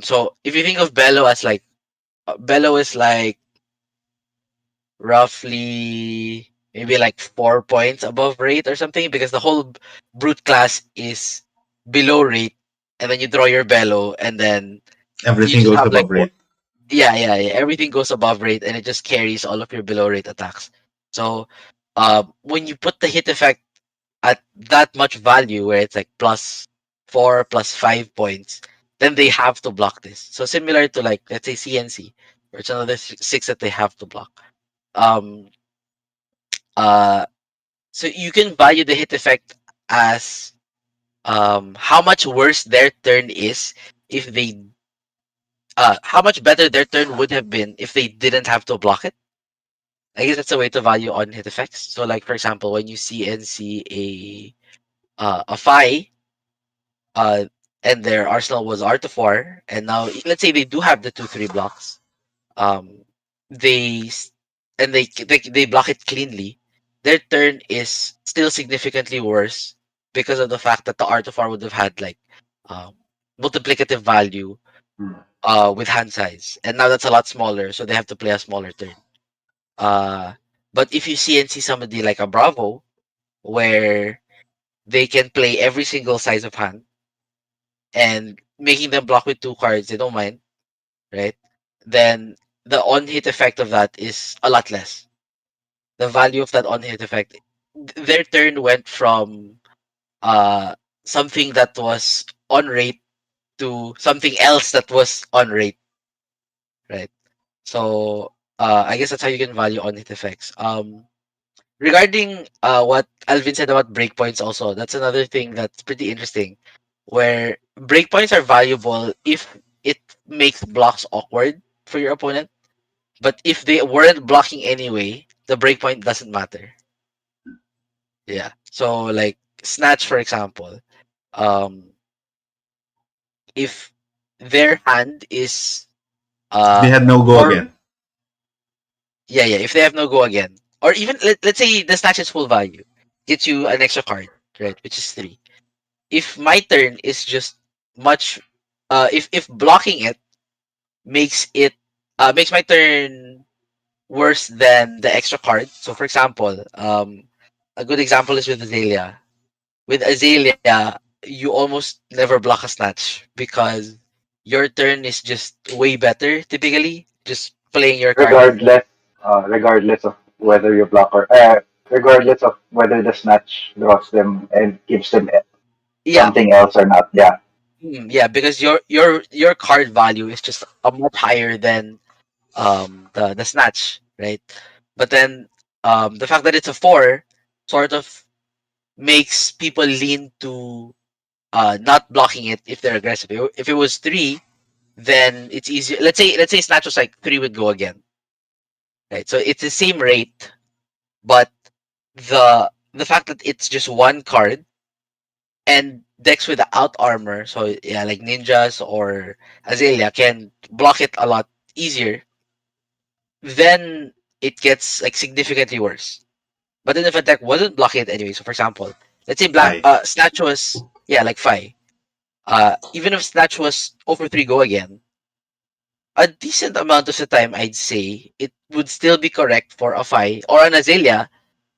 Speaker 3: so if you think of bellow as like, bellow is like roughly maybe like 4 points above rate or something, because the whole brute class is below rate, and then you draw your bellow, and then you
Speaker 2: Everything
Speaker 3: just
Speaker 2: goes
Speaker 3: have like,
Speaker 2: above rate.
Speaker 3: yeah. Everything goes above rate, and it just carries all of your below rate attacks. So, when you put the hit effect at that much value, where it's like +4, +5 points, then they have to block this. So similar to, like, let's say CNC, where it's another 6 that they have to block. Um, uh, so you can value the hit effect as how much worse their turn is if they how much better their turn would have been if they didn't have to block it. I guess that's a way to value on hit effects. So, like, for example, when you see and see a Fi, uh, and their arsenal was Art of War, and now let's say they do have the 2/3 blocks, um, they s- and they block it cleanly. Their turn is still significantly worse because of the fact that the Art of War would have had like um, multiplicative value
Speaker 4: Mm.
Speaker 3: with hand size, and now that's a lot smaller, so they have to play a smaller turn. Uh, but if you see and see somebody like a Bravo, where they can play every single size of hand, and making them block with 2 cards, they don't mind, right? Then the on hit effect of that is a lot less. The value of that on hit effect, their turn went from uh something that was on rate to something else that was on rate, right? So I guess that's how you can value on hit effects. Regarding what Alvin said about breakpoints, also that's another thing that's pretty interesting, where breakpoints are valuable if it makes blocks awkward for your opponent, but if they weren't blocking anyway, the breakpoint doesn't matter. Yeah. So like snatch, for example, um, if their hand is
Speaker 2: They had no go
Speaker 3: or
Speaker 2: again.
Speaker 3: yeah, if they have no go again, or even let's say the snatch is full value, gets you an extra card, right, which is three. If my turn is just much, if blocking it makes it makes my turn worse than the extra card. So for example, a good example is with Azalea. With Azalea, you almost never block a snatch because your turn is just way better typically, just playing your card.
Speaker 4: Regardless of whether you block or regardless of whether the snatch draws them and gives them
Speaker 3: Yeah.
Speaker 4: something else or not. Yeah,
Speaker 3: Yeah, because your card value is just a much higher than the snatch, right? But then the fact that it's a four sort of makes people lean to not blocking it if they're aggressive. If it was three, then it's easier. Let's say snatch was like three would go again, right? So it's the same rate, but the fact that it's just one card and decks without armor, so yeah, like ninjas or Azalea can block it a lot easier, then it gets like significantly worse. But then if a deck wasn't blocking it anyway, so for example, let's say black
Speaker 2: Five.
Speaker 3: Snatch was yeah like five. Even if Snatch was over three go again, a decent amount of the time I'd say it would still be correct for a five or an Azalea.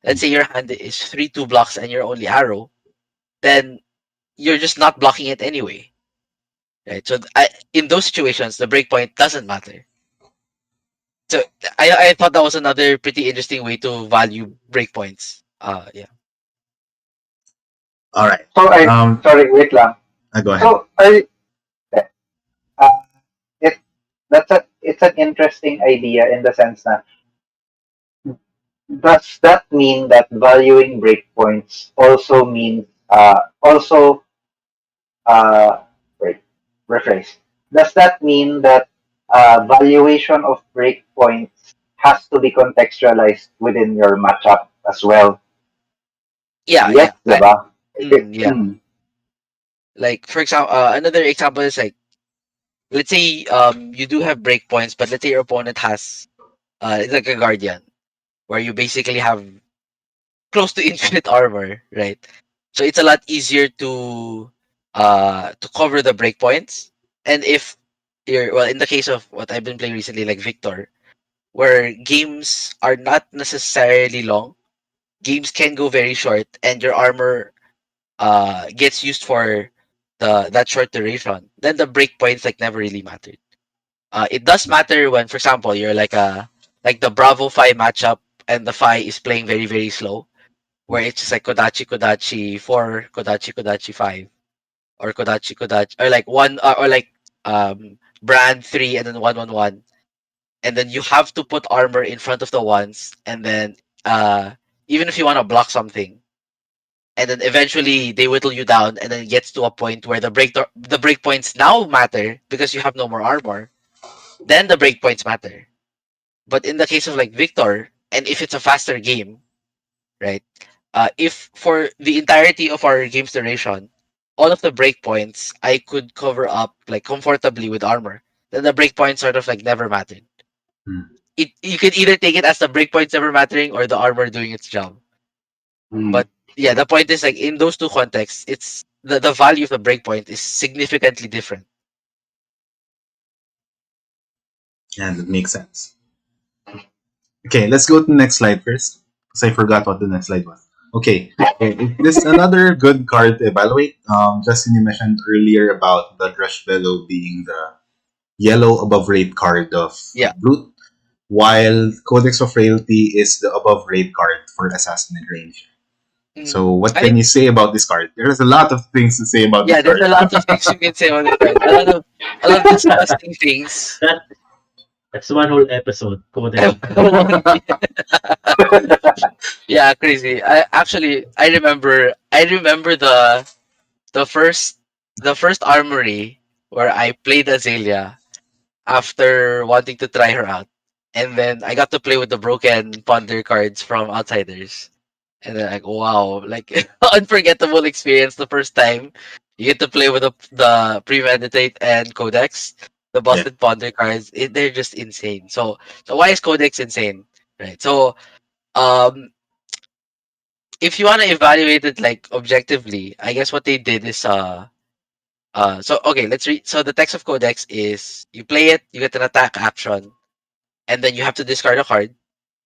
Speaker 3: Let's say your hand is 3-2 blocks and you're only arrow, then you're just not blocking it anyway. Right. So in those situations, the breakpoint doesn't matter. So I thought that was another pretty interesting way to value breakpoints. Yeah.
Speaker 2: All right.
Speaker 4: so I
Speaker 2: Um,
Speaker 4: sorry, wait lang.
Speaker 2: go ahead.
Speaker 4: So I uh, it it's an interesting idea in the sense that does that mean that valuing breakpoints also means also uh wait rephrase, does that mean that valuation of breakpoints has to be contextualized within your matchup as well?
Speaker 3: Yeah.
Speaker 4: Yes,
Speaker 3: Yeah.
Speaker 4: diba?
Speaker 3: Yeah. Like for example, another example is like let's say you do have breakpoints, but let's say your opponent has it's like a guardian where you basically have close to infinite armor, right? So it's a lot easier to cover the breakpoints. And if you're well, in the case of what I've been playing recently, like Victor, where games are not necessarily long, games can go very short, and your armor gets used for the that short duration, then the breakpoints like never really mattered. It does matter when, for example, you're like the Bravo Fi matchup, and the Fi is playing very very slow, where it's just like Kodachi Kodachi 4, Kodachi Kodachi 5, or Kodachi Kodachi, or like one, or like Brand 3 and then 111, and then you have to put armor in front of the ones, and then uh even if you want to block something, and then eventually they whittle you down, and then it gets to a point where the breakpoints now matter because you have no more armor. Then the breakpoints matter. But in the case of like Victor, and if it's a faster game, right? If for the entirety of our game's duration, all of the breakpoints I could cover up like comfortably with armor, then the breakpoints sort of like never mattered.
Speaker 2: Hmm.
Speaker 3: It you could either take it as the breakpoints never mattering or the armor doing its job.
Speaker 2: Hmm.
Speaker 3: But yeah, the point is like in those two contexts, it's the value of the breakpoint is significantly different.
Speaker 2: Yeah, that makes sense. Okay, let's go to the next slide first. Because I forgot what the next slide was. Okay, this is another good card to evaluate. Justin, you mentioned earlier about the Drush Bellow being the yellow above rate card of
Speaker 3: Yeah.
Speaker 2: Brute, while Codex of Frailty is the above rate card for Assassinate Range. So, what
Speaker 3: I
Speaker 2: can
Speaker 3: think
Speaker 2: you say about this card? There's a lot of things to say about this
Speaker 3: yeah, there's
Speaker 2: card.
Speaker 3: a lot of things you can say on it. Right? A lot of disgusting things.
Speaker 5: That That's one whole episode. Codex.
Speaker 3: Yeah, crazy. I remember the first the first armory where I played Azalea after wanting to try her out. And then I got to play with the broken Ponder cards from Outsiders. And then like wow, like unforgettable experience the first time. You get to play with the premeditate and codex, the
Speaker 2: Yeah.
Speaker 3: busted ponder cards. They're just insane. So why is codex insane? Right. So um if you want to evaluate it like objectively, I guess what they did is so okay, let's read. So the text of codex is you play it, you get an attack action, and then you have to discard a card.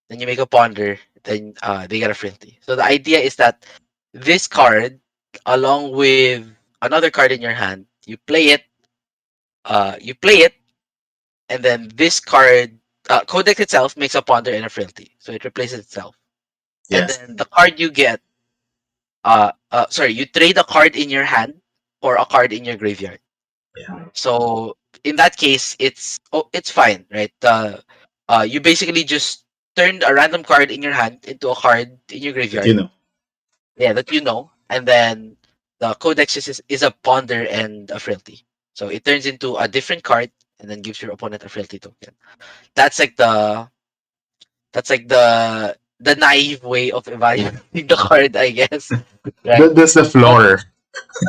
Speaker 3: Then you make a ponder. Then they get a fealty. So the idea is that this card, along with another card in your hand, you play it, and then this card, codex itself makes a ponder and a fealty, so it replaces itself. And
Speaker 2: Yes.
Speaker 3: then the card you get, sorry, you trade a card in your hand or a card in your graveyard.
Speaker 2: Yeah.
Speaker 3: So in that case, it's fine, right? You basically just turned a random card in your hand into a card in your
Speaker 2: That you
Speaker 3: graveyard.
Speaker 2: know.
Speaker 3: Yeah, that you know, and then the codex is a ponder and a fealty. So it turns into a different card and then gives your opponent a fealty token. That's like the naive way of evaluating the card, I guess. Right?
Speaker 2: That's the
Speaker 3: But
Speaker 2: floor.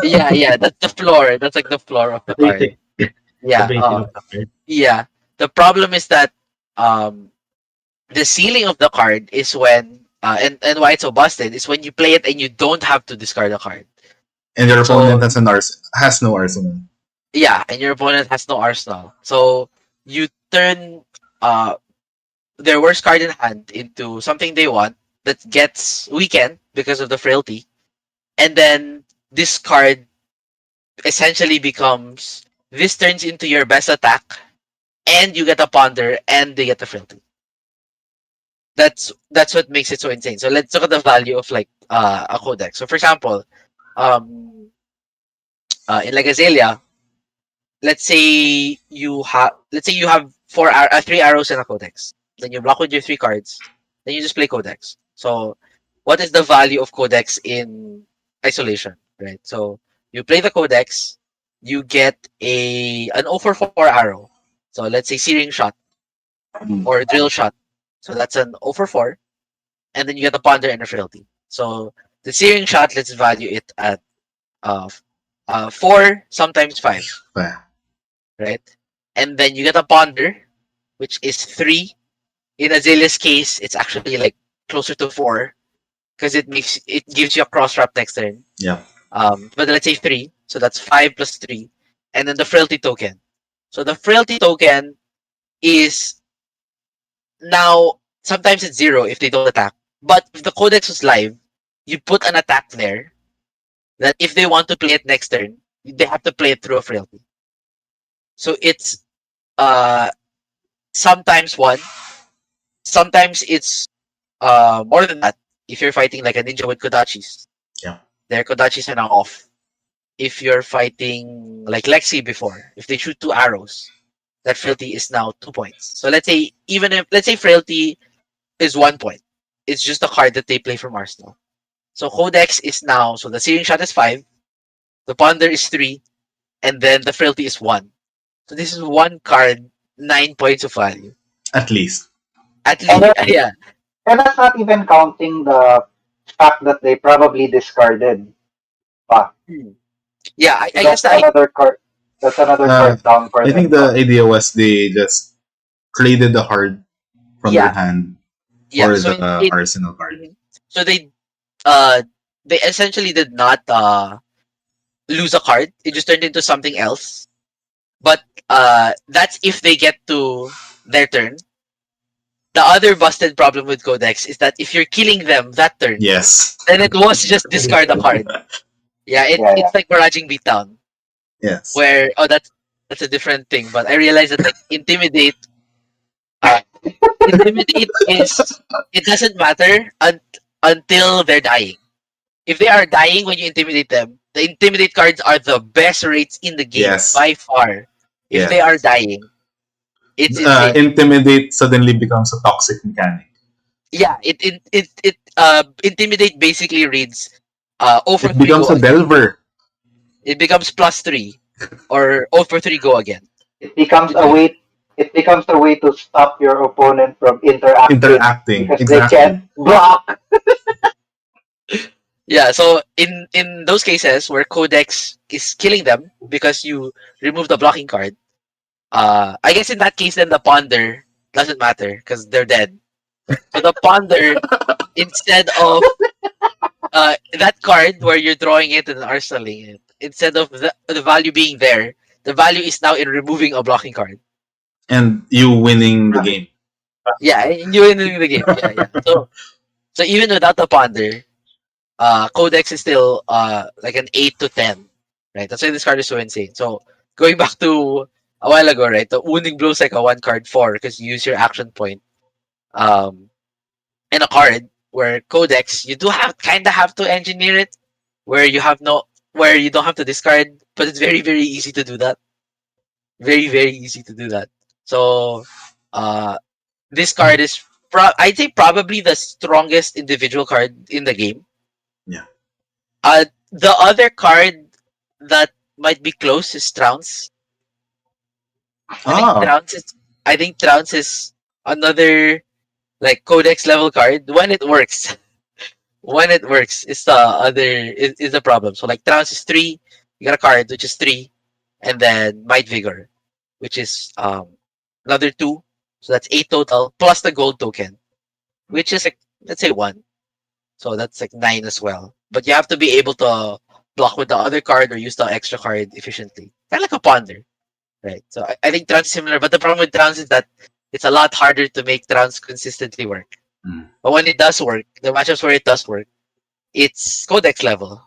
Speaker 3: yeah, that's the floor. That's like the floor of
Speaker 5: The
Speaker 3: the card.
Speaker 5: basic. The
Speaker 3: Yeah.
Speaker 5: basic of the card.
Speaker 3: Yeah. The problem is that um the ceiling of the card is when and why it's so busted is when you play it and you don't have to discard a card.
Speaker 2: And your
Speaker 3: So
Speaker 2: opponent has no arsenal.
Speaker 3: yeah, and your opponent has no arsenal. So you turn uh their worst card in hand into something they want that gets weakened because of the frailty, and then this card essentially becomes this turns into your best attack, and you get a ponder, and they get the frailty. That's what makes it so insane. So let's look at the value of like a codex. So for example, um in like Azalea, let's say you have three arrows in a codex. Then you block with your three cards. Then you just play codex. So what is the value of codex in isolation? Right. So you play the codex, you get an 0 for 4 arrow. So let's say searing shot or drill shot. So that's an 0 for 4. And then you get a ponder and a frailty. So the searing shot, let's value it at uh, 4, sometimes 5,
Speaker 2: Yeah.
Speaker 3: right? And then you get a ponder, which is 3. In Azalea's case, it's actually like closer to 4 because it gives you a cross wrap next turn.
Speaker 2: Yeah.
Speaker 3: But let's say 3, so that's 5 plus 3, and then the frailty token. So the frailty token is now sometimes it's 0 if they don't attack. But if the codex was live, you put an attack there that if they want to play it next turn, they have to play it through a frailty. So it's uh sometimes 1, sometimes it's more than that. If you're fighting like a ninja with kodachis,
Speaker 2: Yeah.
Speaker 3: their kodachis are now off. If you're fighting like Lexi before, if they shoot 2 arrows, that frailty is now 2 points. So let's say frailty is 1 point. It's just a card that they play from Arsenal. So codex is now, so the searing shot is 5, the ponder is 3, and then the frailty is 1. So this is one card, 9 points of value.
Speaker 2: At least.
Speaker 3: At
Speaker 4: And
Speaker 3: least,
Speaker 4: that,
Speaker 3: yeah.
Speaker 4: and that's not even counting the fact that they probably discarded. Pa.
Speaker 3: Yeah, I guess
Speaker 4: That's
Speaker 3: that
Speaker 4: another card. That's another
Speaker 2: Uh,
Speaker 4: card down for
Speaker 2: I think
Speaker 4: them.
Speaker 2: the idea was they just traded the card from their
Speaker 3: yeah,
Speaker 2: hand
Speaker 3: yeah.
Speaker 2: for
Speaker 3: So
Speaker 2: the arsenal card.
Speaker 3: so they essentially did not lose a card. It just turned into something else. But that's if they get to their turn. The other busted problem with Codex is that if you're killing them that turn,
Speaker 2: Yes.
Speaker 3: then it was just discard a card. Yeah,
Speaker 4: Yeah, yeah.
Speaker 3: it's like barraging beatdown.
Speaker 2: Yes.
Speaker 3: Where that's a different thing. But I realized that like uh, intimidate is it doesn't matter until they're dying. If they are dying when you intimidate them, the intimidate cards are the best rates in the game
Speaker 2: Yes.
Speaker 3: by far. If they
Speaker 2: Yes.
Speaker 3: are dying, It's insane.
Speaker 2: Intimidate suddenly becomes a toxic mechanic.
Speaker 3: Yeah, it intimidate basically reads 0 for
Speaker 2: It
Speaker 3: 3
Speaker 2: becomes
Speaker 3: go
Speaker 2: a
Speaker 3: again.
Speaker 2: delver.
Speaker 3: It becomes +3 or 0 for 3 go again.
Speaker 4: It becomes
Speaker 3: It's
Speaker 4: a
Speaker 3: really
Speaker 4: way. It becomes a way to stop your opponent from interacting
Speaker 2: Interacting.
Speaker 4: because they can't
Speaker 2: Exactly.
Speaker 4: block.
Speaker 3: yeah. So in those cases where Codex is killing them because you remove the blocking card, I guess in that case then the Ponder doesn't matter because they're dead. So the Ponder instead of that card where you're drawing it and arsenaling it, instead of the value being there, the value is now in removing a blocking card.
Speaker 2: And you winning the game.
Speaker 3: Yeah, and you're in the game. Yeah, yeah. So even without the Ponder, Codex is still like an 8 to 10, right? That's why this card is so insane. So going back to a while ago, right? The wounding blows like a 1 card 4 because you use your action point. Um, in a card where Codex, you do have to engineer it where where you don't have to discard, but it's very easy to do that. Very easy to do that. So uh, this card is I'd say probably the strongest individual card in the game.
Speaker 2: Yeah.
Speaker 3: The other card that might be close is Trounce. I think
Speaker 2: Ah.
Speaker 3: Trounce is I think Trounce is another like Codex level card when it works. When it works, is the other is the problem. So like Trounce is 3, you got a card which is 3, and then Might Vigor, which is another 2. So that's 8 total plus the gold token, which is like let's say 1. So that's like 9 as well. But you have to be able to block with the other card or use the extra card efficiently. Kind of like a ponder, right? So I think Trance is similar, but the problem with Trance is that it's a lot harder to make Trance consistently work.
Speaker 2: Mm.
Speaker 3: But when it does work, the matchups where it does work, it's Codex level.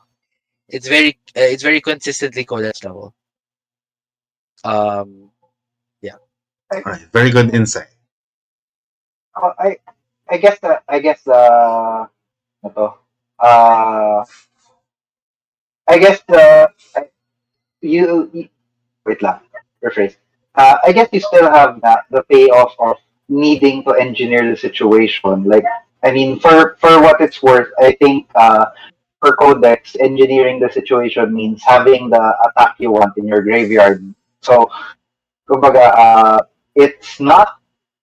Speaker 3: It's very consistently Codex level. Um, yeah,
Speaker 4: I,
Speaker 2: All right. Very good insight.
Speaker 4: I, ito, uh, I guess you wait lang, rephrase. I guess you still have the payoff of needing to engineer the situation. Like, I mean, for what it's worth, I think for Codex, engineering the situation means having the attack you want in your graveyard. So, kumbaga, it's not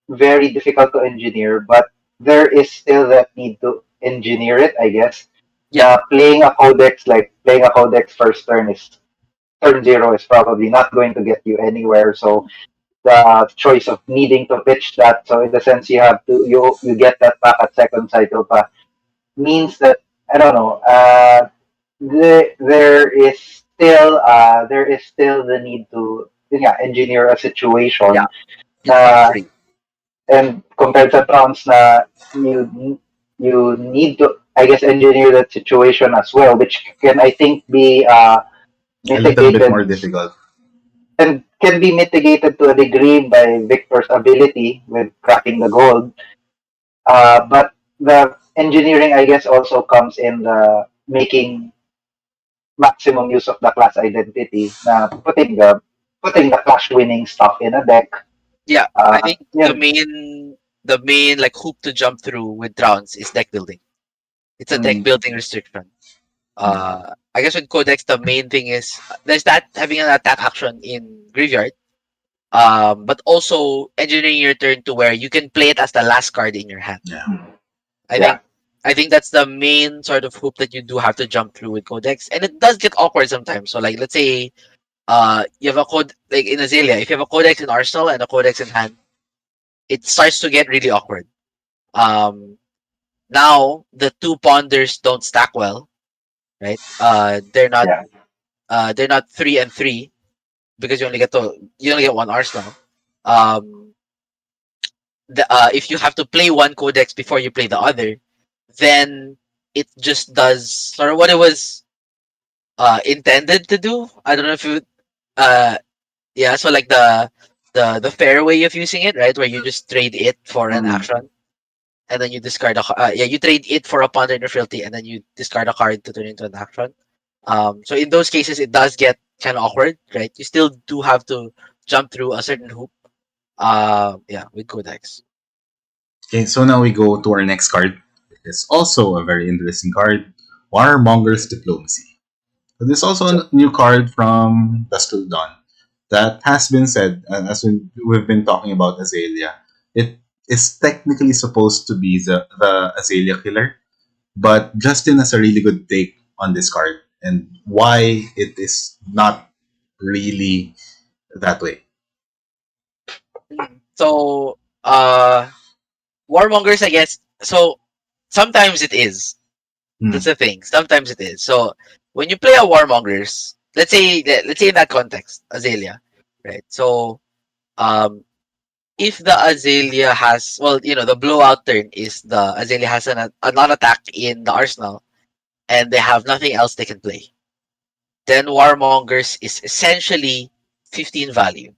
Speaker 4: very difficult to engineer, but there is still that need to engineer it, I guess.
Speaker 3: yeah,
Speaker 4: Playing a codex first turn zero is probably not going to get you anywhere. So the choice of needing to pitch that, so in the sense you get that back at second cycle pa, means that I don't know. There is still the need to engineer a situation
Speaker 3: yeah. It's not
Speaker 4: na
Speaker 3: free.
Speaker 4: and compared sa trans na you need to I guess engineer that situation as well, which can I think be
Speaker 2: A little bit more
Speaker 4: mitigated
Speaker 2: difficult.
Speaker 4: and can be mitigated to a degree by Victor's ability with cracking the gold. But the engineering, I guess, also comes in the making maximum use of the class identity, na putting the clash winning stuff in a deck.
Speaker 3: Yeah, I think
Speaker 4: Yun.
Speaker 3: the main like hoop to jump through with Trance is deck building. It's a deck
Speaker 4: Mm,
Speaker 3: building restriction. I guess with Codex, the main thing is there's that having an attack action in graveyard. But also engineering your turn to where you can play it as the last card in your hand.
Speaker 2: Yeah.
Speaker 3: I
Speaker 4: Yeah.
Speaker 3: think I think that's the main sort of hoop that you do have to jump through with Codex, and it does get awkward sometimes. So like let's say you have a code like in Azalea, if you have a Codex in Arsenal and a Codex in hand, it starts to get really awkward. Um, Now the two ponders don't stack well, right?
Speaker 4: yeah.
Speaker 3: They're not 3 and 3 because you only get one Arsenal. Um, if you have to play one codex before you play the other, then it just does sort of what it was intended to do. I don't know if you uh yeah, so like the fair way of using it, right? Where you just trade it for an
Speaker 4: Mm,
Speaker 3: action and then you discard you trade it for a ponder in your fealty and then you discard a card to turn into an action. So in those cases it does get kind of awkward, right? You still do have to jump through a certain hoop. Yeah, with Codex.
Speaker 2: Okay, so now we go to our next card. It's also a very interesting card, Warmongers Diplomacy. So this is also
Speaker 3: So
Speaker 2: a new card from Dusk Till Dawn. That has been said, as we've been talking about Azalea, it is technically supposed to be the Azalea killer, but Justin has a really good take on this card and why it is not really that way.
Speaker 3: so Warmongers, I guess. So sometimes it is.
Speaker 2: Hmm.
Speaker 3: That's the thing. Sometimes it is. So when you play a Warmongers, let's say in that context, Azalea, right? So um if the Azalea has, well, the blowout turn is the Azalea has a non-attack in the arsenal, and they have nothing else they can play. Then Warmongers is essentially 15 value,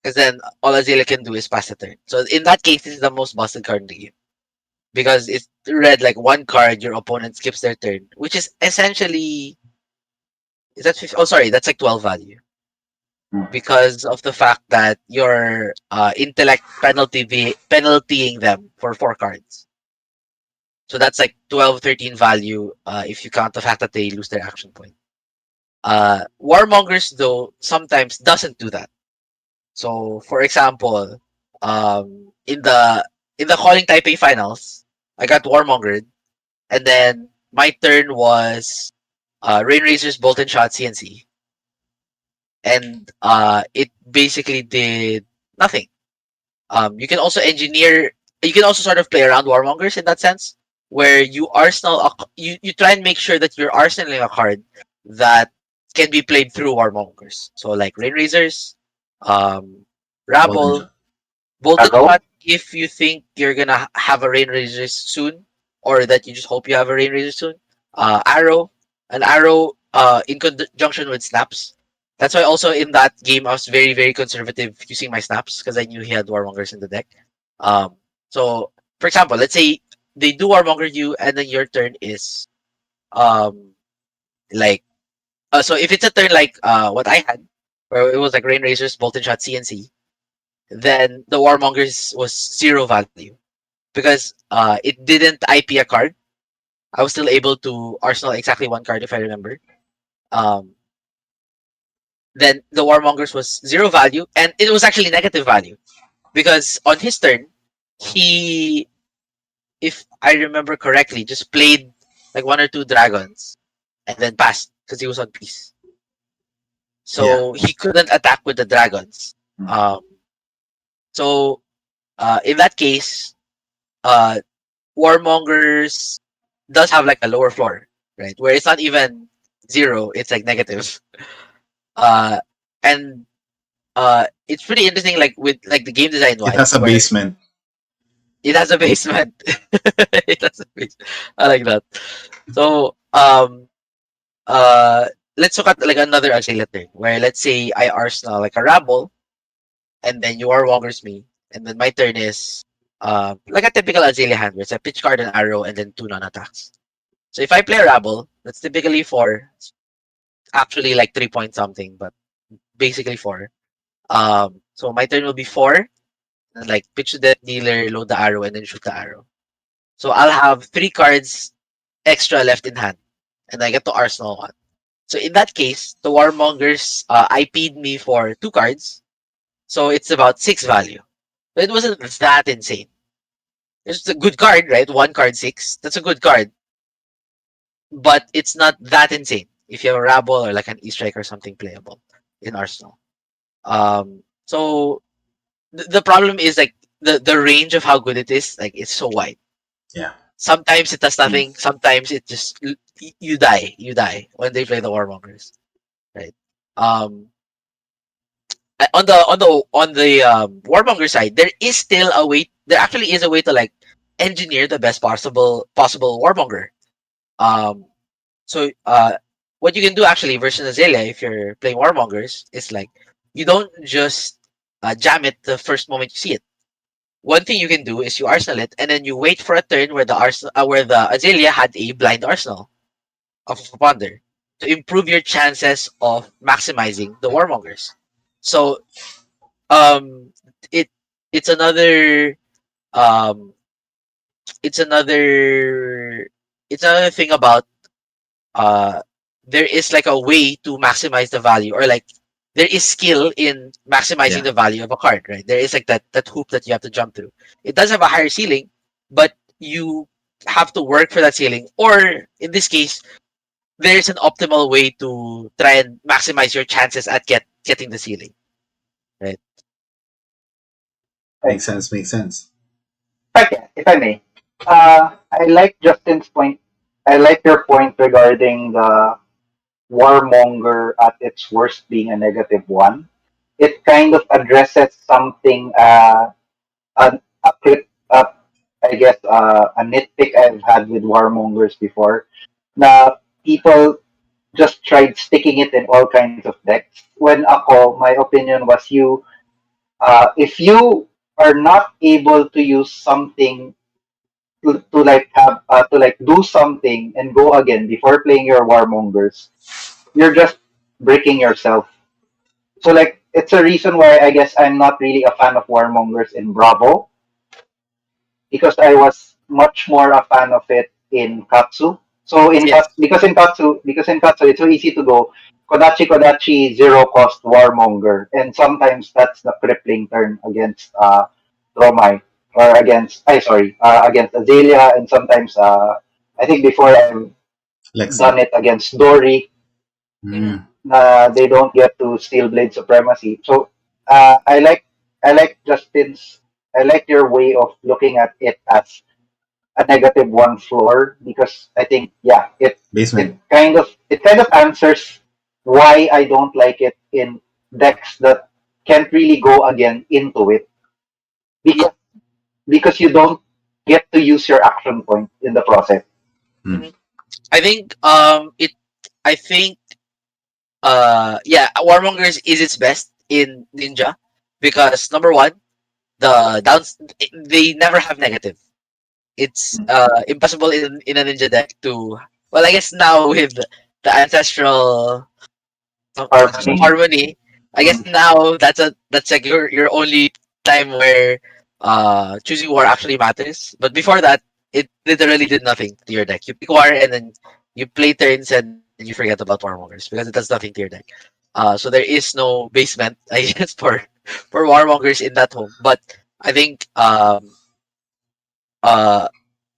Speaker 3: because then all Azalea can do is pass the turn. So in that case, this is the most busted card in the game, because it's read like one card your opponent skips their turn, which is essentially, is that 50? Oh, sorry, that's like 12 value, because of the fact that you're intellect penaltying them for 4 cards. So that's like 12, 13 value if you count the fact that they lose their action point. Warmongers, though, sometimes doesn't do that. So, for example, in the Calling Taipei finals, I got Warmongered, and then my turn was Rain Razor's Bolt and Shot CNC, and it basically did nothing. You can also engineer. You can also sort of play around Warmongers in that sense, where you try and make sure that you're arsenaling a card that can be played through Warmongers. So like Rain Razors, um,
Speaker 2: Golden
Speaker 3: Rabble,
Speaker 2: Shot.
Speaker 3: Bolted
Speaker 4: Ago?
Speaker 3: Shot if you think you're gonna have a Rain Razor soon, or that you just hope you have a Rain Razor soon. Arrow, an arrow in conjunction with snaps. That's why also in that game I was very very conservative using my snaps, because I knew he had Warmongers in the deck. Um, so for example, let's say they do Warmonger you, and then your turn is um like so if it's a turn like what I had, where it was like Rain Razors, Bolted Shot, CNC, then the Warmongers was 0 value, because it didn't IP a card. I was still able to arsenal exactly 1 card if I remember. Um, then the Warmongers was 0 value, and it was actually negative value, because on his turn, he, if I remember correctly, just played like 1 or 2 dragons and then passed because he was on peace.
Speaker 2: Yeah.
Speaker 3: So he couldn't attack with the dragons. Um, so in that case, uh, Warmongers does have like a lower floor, right? Where it's not even 0, it's like negative. Uh, and it's pretty interesting, like with like the game design
Speaker 2: It has
Speaker 3: wise,
Speaker 2: a
Speaker 3: where
Speaker 2: basement.
Speaker 3: it has a basement. It has a basement. I like that. So uh, let's look at like another oscillator, where let's say I arsenal like a rabble, and then you Warmongers me, and then my turn is like a typical Azalea hand, where it's a pitch card, an arrow, and then 2 non-attacks. So if I play a rabble, that's typically 4, actually like 3 point something, but basically 4. So my turn will be 4, and like pitch to the dealer, load the arrow, and then shoot the arrow. So I'll have 3 cards extra left in hand, and I get to arsenal 1. So in that case, the Warmongers IP'd me for 2 cards, so it's about 6 value. But it wasn't that insane. It's a good card, right? 1 card 6. That's a good card, but it's not that insane if you have a Rabble or like an E-Strike or something playable in Arsenal. So the problem is like the range of how good it is, like it's so wide.
Speaker 2: Yeah.
Speaker 3: Sometimes it does nothing. Sometimes it just you die. You die when they play the Warmongers, right? Um, on the Warmonger side, there is still a way. There actually is a way to like engineer the best possible Warmonger. Um, so what you can do actually versus Azalea, if you're playing Warmongers, is like you don't just jam it the first moment you see it. One thing you can do is you arsenal it, and then you wait for a turn where the Azalea had a blind arsenal of a ponder to improve your chances of maximizing the Warmongers. So um, it it's another um it's another it's another thing about uh there is like a way to maximize the value, or like there is skill in maximizing
Speaker 2: Yeah,
Speaker 3: the value of a card, right? There is like that hoop that you have to jump through. It does have a higher ceiling, but you have to work for that ceiling, or in this case there's an optimal way to try and maximize your chances at getting the ceiling, right?
Speaker 2: makes sense. Makes sense.
Speaker 4: If I may, I like Justin's point. I like your point regarding the warmonger at its worst being a negative one. It kind of addresses something, a clip, I guess, a nitpick I've had with warmongers before. Na people just tried sticking it in all kinds of decks. When ako, my opinion was if you are not able to use something to like have to like do something and go again before playing your warmongers, you're just breaking yourself. So like it's a reason why I guess I'm not really a fan of warmongers in Bravo, because I was much more a fan of it in Katsu. So
Speaker 3: Yes.
Speaker 4: because in Katsu it's so easy to go Kodachi zero cost warmonger, and sometimes that's the crippling turn against Romai, or against Azalea, and sometimes I think before I've
Speaker 2: Lexi.
Speaker 4: done it against Dory,
Speaker 3: Mhm.
Speaker 2: Mm,
Speaker 4: they don't get to Steel Blade Supremacy. So I like Justin's I like your way of looking at it as a negative one floor, because I think
Speaker 2: basement.
Speaker 4: it kind of answers why I don't like it in decks that can't really go again into it,
Speaker 3: Yeah.
Speaker 4: because you don't get to use your action point in the process.
Speaker 2: Mm.
Speaker 3: Mhm. I think I think yeah, Warmongers is its best in Ninja because number one, the downs they never have negative. It's impossible in a ninja deck to, well, I guess now with the ancestral
Speaker 4: Harmony.
Speaker 3: harmony, I guess
Speaker 4: Mm.
Speaker 3: now that's like your only time where choosing war actually matters. But before that, it literally did nothing to your deck. You pick war and then you play turns and then you forget about Warmongers because it does nothing to your deck. So there is no basement, I guess, for Warmongers in that home. But I think uh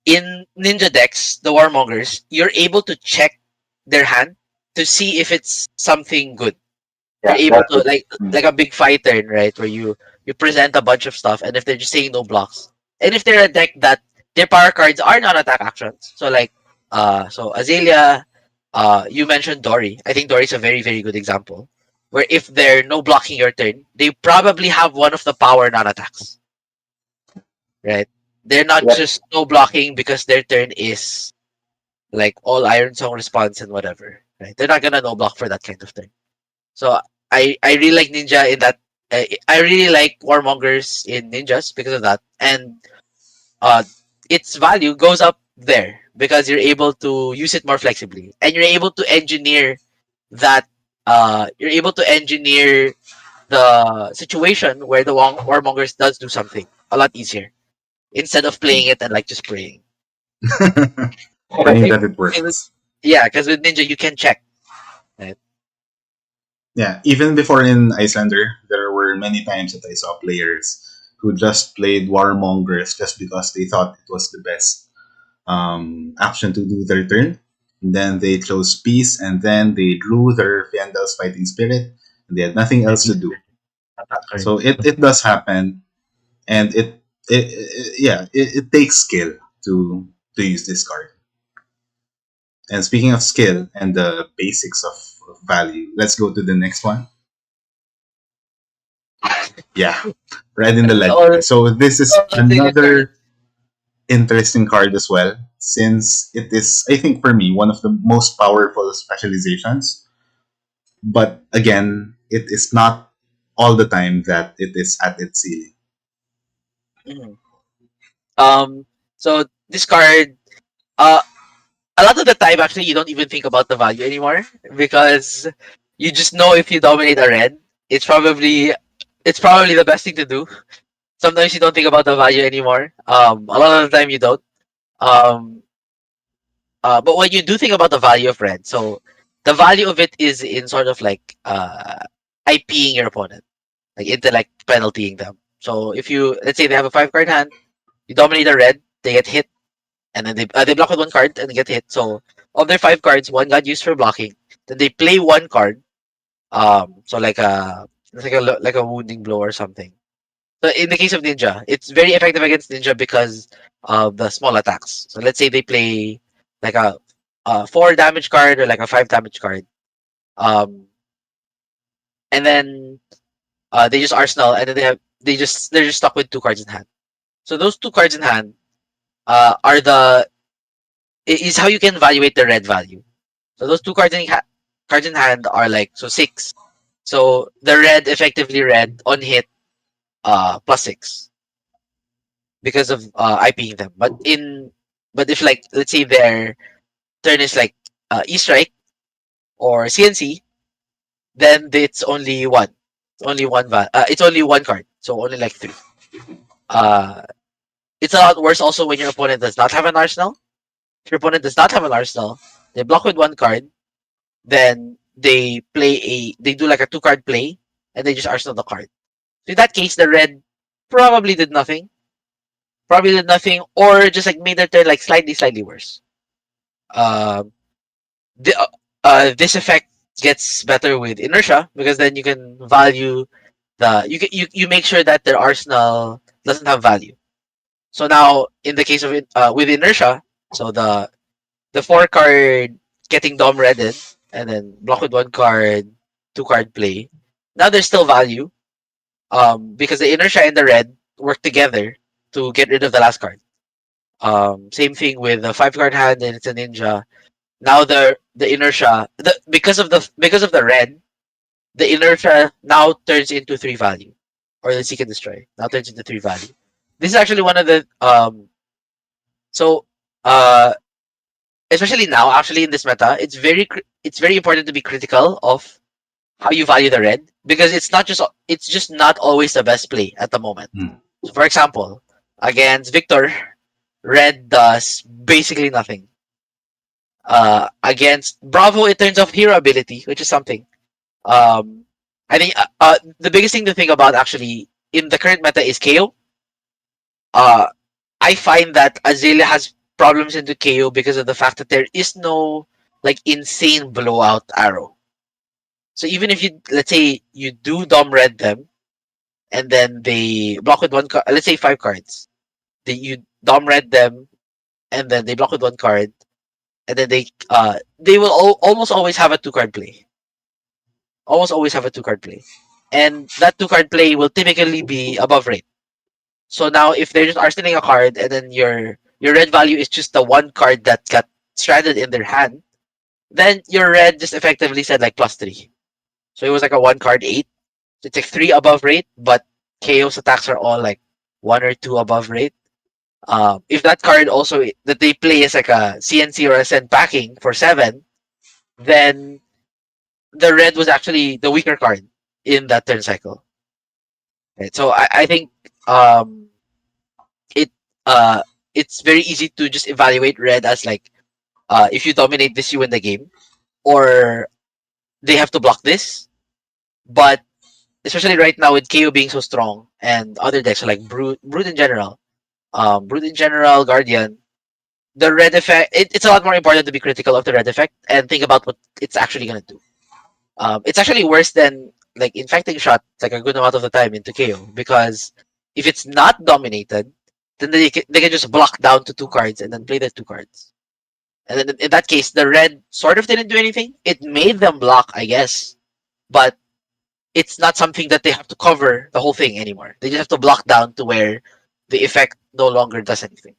Speaker 3: in ninja decks, the Warmongers, you're able to check their hand to see if it's something good. You're
Speaker 4: Yeah,
Speaker 3: able
Speaker 4: that's
Speaker 3: to
Speaker 4: it. Mm.
Speaker 3: like a big fight turn, right? Where you present a bunch of stuff, and if they're just saying no blocks, and if they're a deck that their power cards are non-attack actions, so like so Azalea, you mentioned Dory. I think Dory's a very good example. Where if they're no blocking your turn, they probably have one of the power non-attacks, right? They're not
Speaker 4: Yep.
Speaker 3: just no blocking because their turn is like all Iron Song response and whatever, right? They're not gonna no block for that kind of thing. So I really like Ninja in that. I really like Warmongers in Ninjas because of that, and uh, its value goes up there because you're able to use it more flexibly, and you're able to engineer that. You're able to engineer the situation where the Warmongers does do something a lot easier instead of playing it and like just praying.
Speaker 2: Praying
Speaker 3: Right?
Speaker 2: that it
Speaker 3: And
Speaker 2: works.
Speaker 3: yeah, because with Ninja you can check. Right?
Speaker 2: Yeah, even before in Icelander, there were many times that I saw players who just played Warmongers just because they thought it was the best action to do their turn. And then they chose peace, and then they drew their Fiandel's Fighting Spirit, and they had nothing else to
Speaker 5: Fighting
Speaker 2: do.
Speaker 5: spirit attack
Speaker 2: So
Speaker 5: cards.
Speaker 2: it does happen, and it takes skill to use this card. And speaking of skill and the basics of value, let's go to the next one. Yeah, Red in the
Speaker 3: All
Speaker 2: Ledger. So this is
Speaker 3: Zenith cards.
Speaker 2: another interesting card as well, since it is, I think, for me, one of the most powerful specializations. But again, it is not all the time that it is at its ceiling.
Speaker 3: Mhm. Um, so this card, uh, a lot of the time actually you don't even think about the value anymore because you just know if you dominate a red, it's probably the best thing to do. sometimes you don't think about the value anymore. A lot of the time you don't. Um, but when you do think about the value of red, so the value of it is in sort of like IPing your opponent, like intellect penaltying them. So if you, let's say they have a 5 card hand, you dominate a red, they get hit, and then they block with 1 card and get hit. So of their 5 cards, 1 got used for blocking. Then they play 1 card. So like a like a wounding blow or something. So in the case of ninja, it's very effective against ninja because of the small attacks. So let's say they play like a 4 damage card or like a 5 damage card. Um, and then they just arsenal, and then they're just stuck with 2 cards in hand. So those 2 cards in hand are is how you can evaluate the red value. So those 2 cards in hand are like so 6. So the red effectively red on hit +6 because of IPing them. But if like let's say their turn is like E strike or CNC, then it's only one. It's only 1 card, so only like 3. Uh, it's a lot worse also when your opponent does not have an arsenal. If your opponent does not have an arsenal, they block with 1 card, then they do like a 2 card play, and they just arsenal the card. So in that case, the red probably did nothing. Or just like made their turn like slightly worse. Um, this effect gets better with inertia because then you can value you make sure that their arsenal doesn't have value. So now in the case of it with inertia, so the 4 card getting dom redded and then block with 1 card, 2 card play. Now there's still value because the inertia and the red work together to get rid of the last card. Same thing with the 5 card hand and it's a ninja. Now the inertia because of the red, the inertia now turns into 3 value, or the seek and destroy now turns into 3 value. This is actually one of the so uh especially now actually in this meta, it's very important to be critical of how you value the red because it's just not always the best play at the moment.
Speaker 2: Mm.
Speaker 3: So for example, against Victor, red does basically nothing. Against Bravo, it turns off hero ability, which is something. I think the biggest thing to think about actually in the current meta is KO. Uh, I find that Azalea has problems into KO because of the fact that there is no like insane blowout arrow. So even if you let's say you do dom red them and then they block with 1 card, let's say 5 cards, you dom red them and then they block with 1 card, and then they will almost always have a 2 card play. Almost always have a 2 card play, and that 2 card play will typically be above rate. So now if they're just arsenaling a card and then your red value is just the 1 card that got stranded in their hand, then your red just effectively said like +3. So it was like a 1 card 8. So it's like 3 above rate, but Chaos attacks are all like 1 or 2 above rate. If that card also that they play is like a CNC or a send packing for 7, then the red was actually the weaker card in that turn cycle. Right? So I think um, it it's very easy to just evaluate red as like if you dominate this, you win the game, or they have to block this. But especially right now with KO being so strong and other decks like Brute in general, Guardian, the red effect. It's a lot more important to be critical of the red effect and think about what it's actually gonna do. It's actually worse than like infecting shot like a good amount of the time into KO because if it's not dominated, then they can just block down to 2 cards and then play the 2 cards. And then in that case, the red sort of didn't do anything. It made them block, I guess, but it's not something that they have to cover the whole thing anymore. They just have to block down to where the effect no longer does anything.